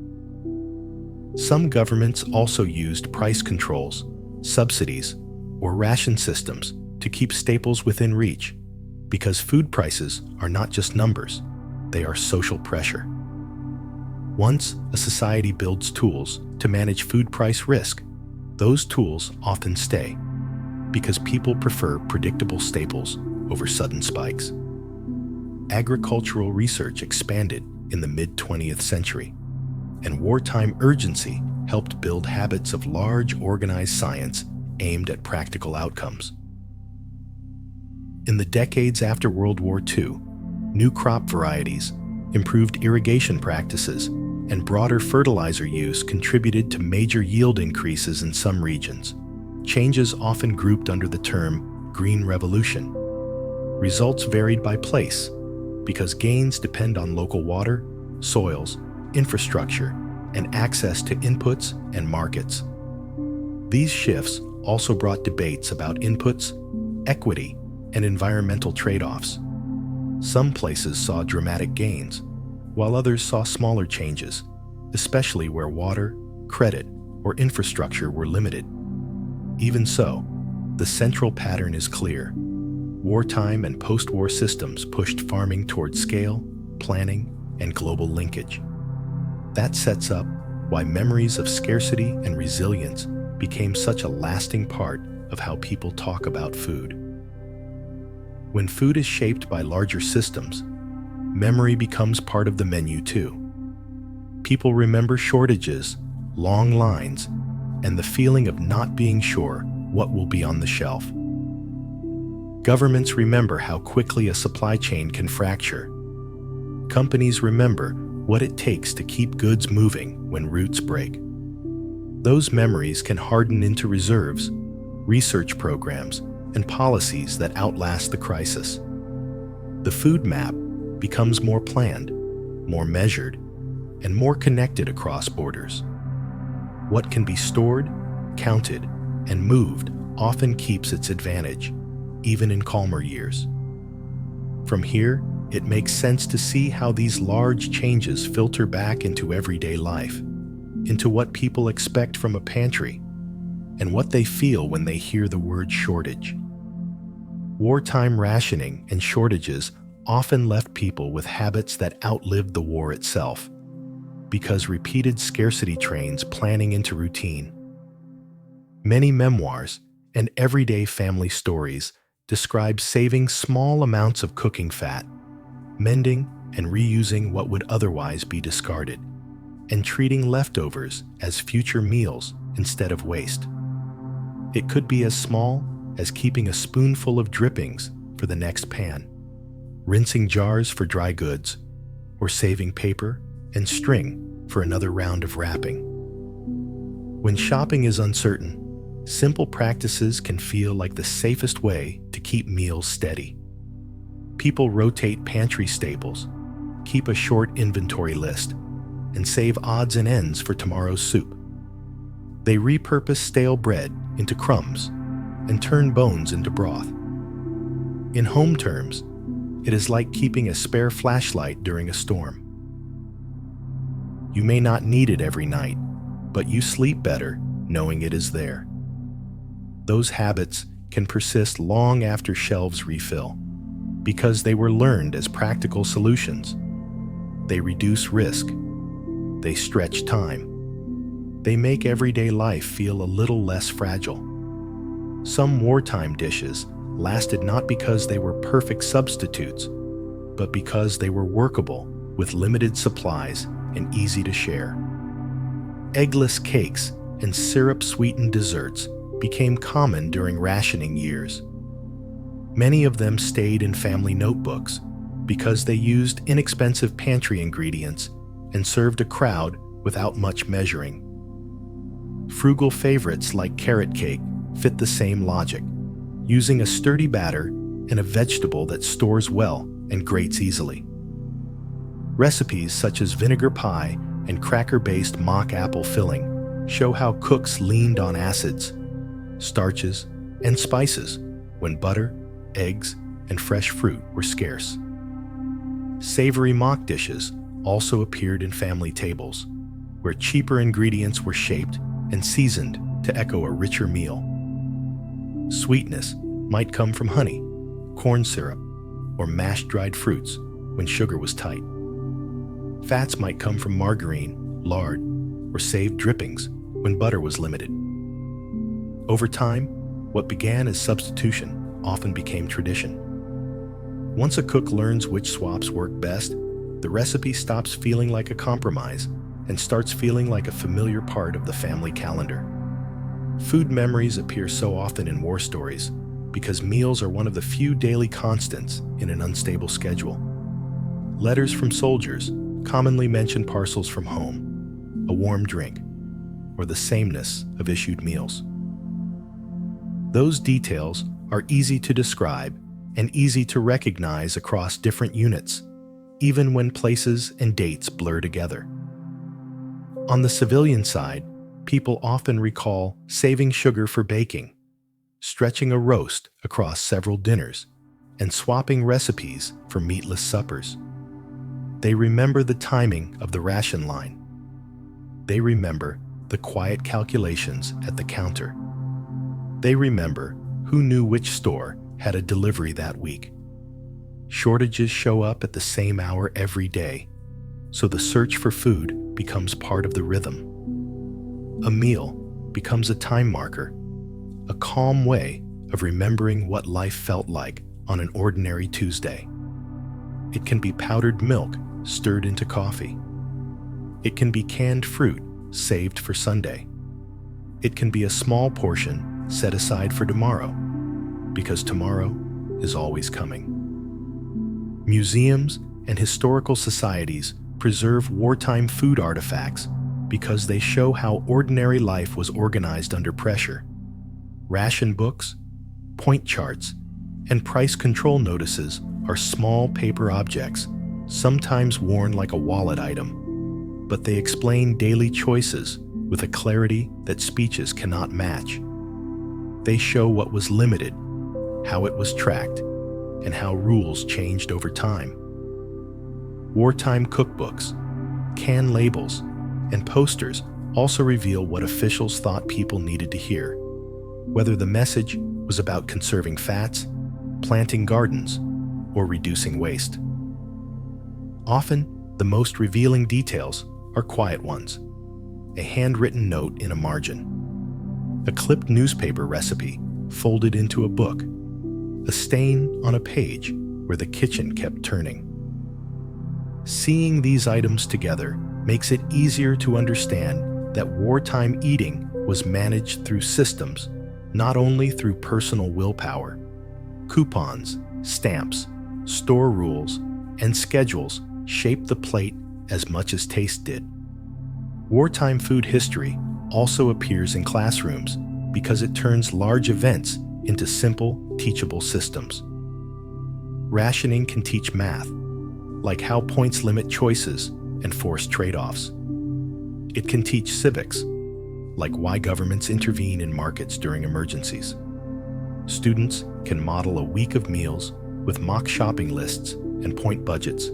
Some governments also used price controls, subsidies, or ration systems to keep staples within reach, because food prices are not just numbers, they are social pressure. Once a society builds tools to manage food price risk, those tools often stay, because people prefer predictable staples over sudden spikes. Agricultural research expanded in the mid-20th century, and wartime urgency helped build habits of large, organized science aimed at practical outcomes. In the decades after World War II, new crop varieties, improved irrigation practices, and broader fertilizer use contributed to major yield increases in some regions, changes often grouped under the term Green Revolution. Results varied by place, because gains depend on local water, soils, infrastructure, and access to inputs and markets. These shifts also brought debates about inputs, equity, and environmental trade-offs. Some places saw dramatic gains, while others saw smaller changes, especially where water, credit, or infrastructure were limited. Even so, the central pattern is clear. Wartime and post-war systems pushed farming toward scale, planning, and global linkage. That sets up why memories of scarcity and resilience became such a lasting part of how people talk about food. When food is shaped by larger systems, memory becomes part of the menu too. People remember shortages, long lines, and the feeling of not being sure what will be on the shelf. Governments remember how quickly a supply chain can fracture. Companies remember what it takes to keep goods moving when routes break. Those memories can harden into reserves, research programs, and policies that outlast the crisis. The food map becomes more planned, more measured, and more connected across borders. What can be stored, counted, and moved often keeps its advantage, even in calmer years. From here, it makes sense to see how these large changes filter back into everyday life, into what people expect from a pantry, and what they feel when they hear the word shortage. Wartime rationing and shortages often left people with habits that outlived the war itself, because repeated scarcity trains planning into routine. Many memoirs and everyday family stories describe saving small amounts of cooking fat, mending and reusing what would otherwise be discarded, and treating leftovers as future meals instead of waste. It could be as small as keeping a spoonful of drippings for the next pan, rinsing jars for dry goods, or saving paper and string for another round of wrapping. When shopping is uncertain, simple practices can feel like the safest way to keep meals steady. People rotate pantry staples, keep a short inventory list, and save odds and ends for tomorrow's soup. They repurpose stale bread into crumbs and turn bones into broth. In home terms, it is like keeping a spare flashlight during a storm. You may not need it every night, but you sleep better knowing it is there. Those habits can persist long after shelves refill, because they were learned as practical solutions. They reduce risk. They stretch time. They make everyday life feel a little less fragile. Some wartime dishes lasted not because they were perfect substitutes, but because they were workable with limited supplies and easy to share. Eggless cakes and syrup-sweetened desserts became common during rationing years. Many of them stayed in family notebooks because they used inexpensive pantry ingredients and served a crowd without much measuring. Frugal favorites like carrot cake fit the same logic, using a sturdy batter and a vegetable that stores well and grates easily. Recipes such as vinegar pie and cracker-based mock apple filling show how cooks leaned on acids, starches, and spices when butter, eggs, and fresh fruit were scarce. Savory mock dishes also appeared in family tables, where cheaper ingredients were shaped and seasoned to echo a richer meal. Sweetness might come from honey, corn syrup, or mashed dried fruits when sugar was tight. Fats might come from margarine, lard, or saved drippings when butter was limited. Over time, what began as substitution often became tradition. Once a cook learns which swaps work best, the recipe stops feeling like a compromise and starts feeling like a familiar part of the family calendar. Food memories appear so often in war stories because meals are one of the few daily constants in an unstable schedule. Letters from soldiers commonly mention parcels from home, a warm drink, or the sameness of issued meals. Those details are easy to describe and easy to recognize across different units, even when places and dates blur together. On the civilian side, people often recall saving sugar for baking, stretching a roast across several dinners, and swapping recipes for meatless suppers. They remember the timing of the ration line. They remember the quiet calculations at the counter. They remember who knew which store had a delivery that week. Shortages show up at the same hour every day, so the search for food becomes part of the rhythm. A meal becomes a time marker, a calm way of remembering what life felt like on an ordinary Tuesday. It can be powdered milk stirred into coffee. It can be canned fruit saved for Sunday. It can be a small portion set aside for tomorrow, because tomorrow is always coming. Museums and historical societies preserve wartime food artifacts because they show how ordinary life was organized under pressure. Ration books, point charts, and price control notices are small paper objects, sometimes worn like a wallet item, but they explain daily choices with a clarity that speeches cannot match. They show what was limited, how it was tracked, and how rules changed over time. Wartime cookbooks, can labels, and posters also reveal what officials thought people needed to hear, whether the message was about conserving fats, planting gardens, or reducing waste. Often, the most revealing details are quiet ones. A handwritten note in a margin, a clipped newspaper recipe folded into a book, a stain on a page where the kitchen kept turning. Seeing these items together makes it easier to understand that wartime eating was managed through systems, not only through personal willpower. Coupons, stamps, store rules, and schedules shaped the plate as much as taste did. Wartime food history also appears in classrooms because it turns large events into simple, teachable systems. Rationing can teach math, like how points limit choices and force trade-offs. It can teach civics, like why governments intervene in markets during emergencies. Students can model a week of meals with mock shopping lists and point budgets.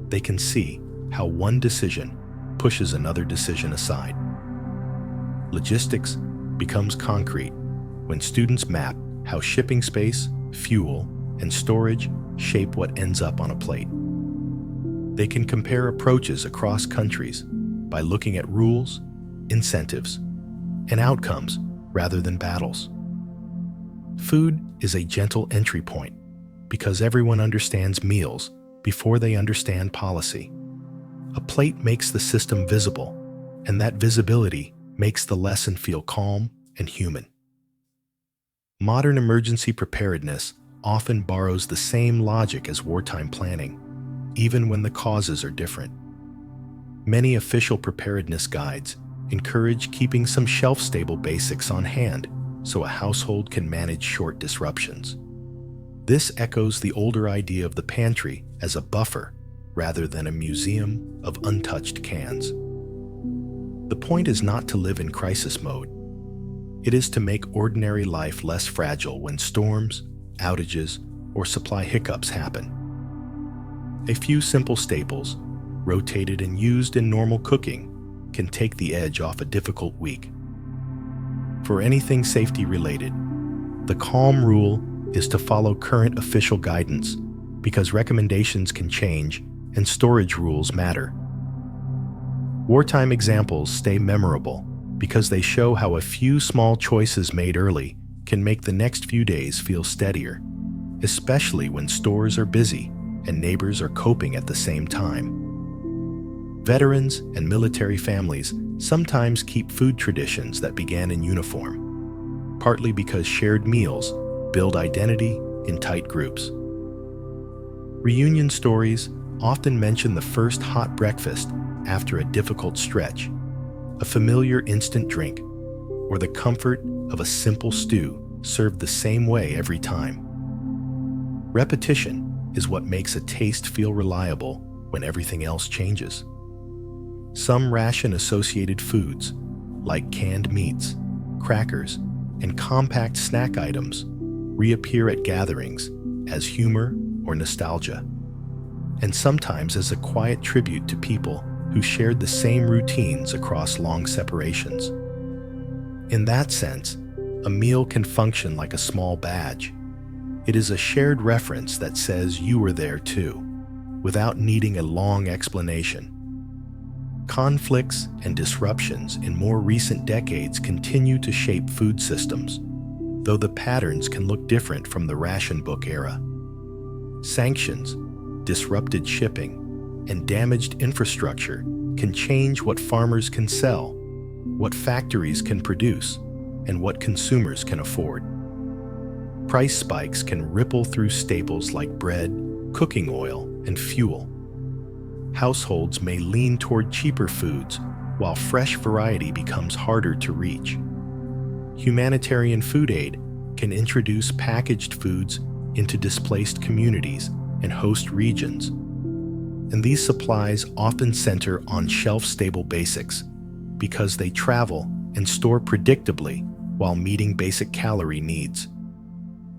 They can see how one decision pushes another decision aside. Logistics becomes concrete when students map how shipping space, fuel, and storage shape what ends up on a plate. They can compare approaches across countries by looking at rules, incentives, and outcomes rather than battles. Food is a gentle entry point because everyone understands meals before they understand policy. A plate makes the system visible, and that visibility makes the lesson feel calm and human. Modern emergency preparedness often borrows the same logic as wartime planning, even when the causes are different. Many official preparedness guides encourage keeping some shelf-stable basics on hand so a household can manage short disruptions. This echoes the older idea of the pantry as a buffer rather than a museum of untouched cans. The point is not to live in crisis mode. It is to make ordinary life less fragile when storms, outages, or supply hiccups happen. A few simple staples, rotated and used in normal cooking, can take the edge off a difficult week. For anything safety-related, the calm rule is to follow current official guidance because recommendations can change and storage rules matter. Wartime examples stay memorable because they show how a few small choices made early can make the next few days feel steadier, especially when stores are busy and neighbors are coping at the same time. Veterans and military families sometimes keep food traditions that began in uniform, partly because shared meals build identity in tight groups. Reunion stories often mention the first hot breakfast after a difficult stretch, a familiar instant drink, or the comfort of a simple stew served the same way every time. Repetition is what makes a taste feel reliable when everything else changes. Some ration-associated foods, like canned meats, crackers, and compact snack items reappear at gatherings as humor or nostalgia, and sometimes as a quiet tribute to people who shared the same routines across long separations. In that sense, a meal can function like a small badge. It is a shared reference that says you were there too, without needing a long explanation. Conflicts and disruptions in more recent decades continue to shape food systems, though the patterns can look different from the ration book era. Sanctions, disrupted shipping, and damaged infrastructure can change what farmers can sell, what factories can produce, and what consumers can afford. Price spikes can ripple through staples like bread, cooking oil, and fuel. Households may lean toward cheaper foods, while fresh variety becomes harder to reach. Humanitarian food aid can introduce packaged foods into displaced communities and host regions, and these supplies often center on shelf-stable basics because they travel and store predictably while meeting basic calorie needs.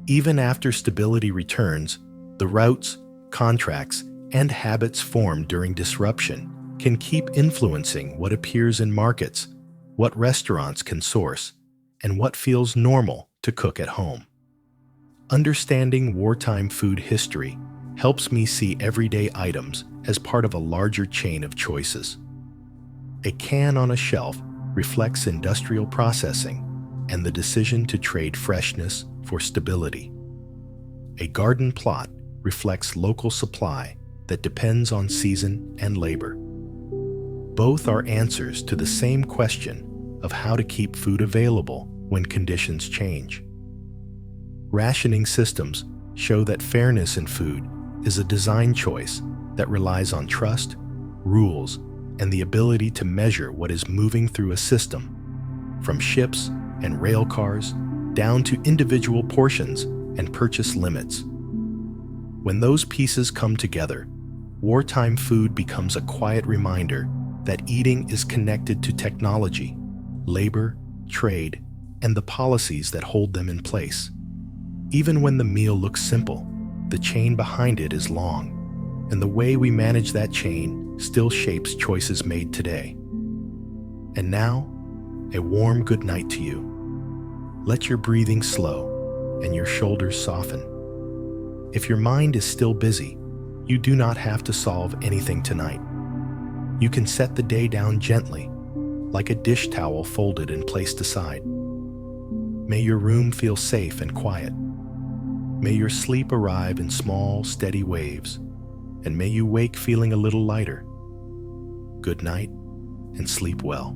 Even after stability returns, the routes, contracts, and habits formed during disruption can keep influencing what appears in markets, what restaurants can source, and what feels normal to cook at home. Understanding wartime food history helps me see everyday items as part of a larger chain of choices. A can on a shelf reflects industrial processing and the decision to trade freshness for stability. A garden plot reflects local supply that depends on season and labor. Both are answers to the same question of how to keep food available when conditions change. Rationing systems show that fairness in food is a design choice that relies on trust, rules, and the ability to measure what is moving through a system, from ships and rail cars down to individual portions and purchase limits. When those pieces come together, wartime food becomes a quiet reminder that eating is connected to technology, labor, trade, and the policies that hold them in place. Even when the meal looks simple, the chain behind it is long, and the way we manage that chain still shapes choices made today. And now, a warm good night to you. Let your breathing slow and your shoulders soften. If your mind is still busy, you do not have to solve anything tonight. You can set the day down gently, like a dish towel folded and placed aside. May your room feel safe and quiet. May your sleep arrive in small, steady waves, and may you wake feeling a little lighter. Good night, and sleep well.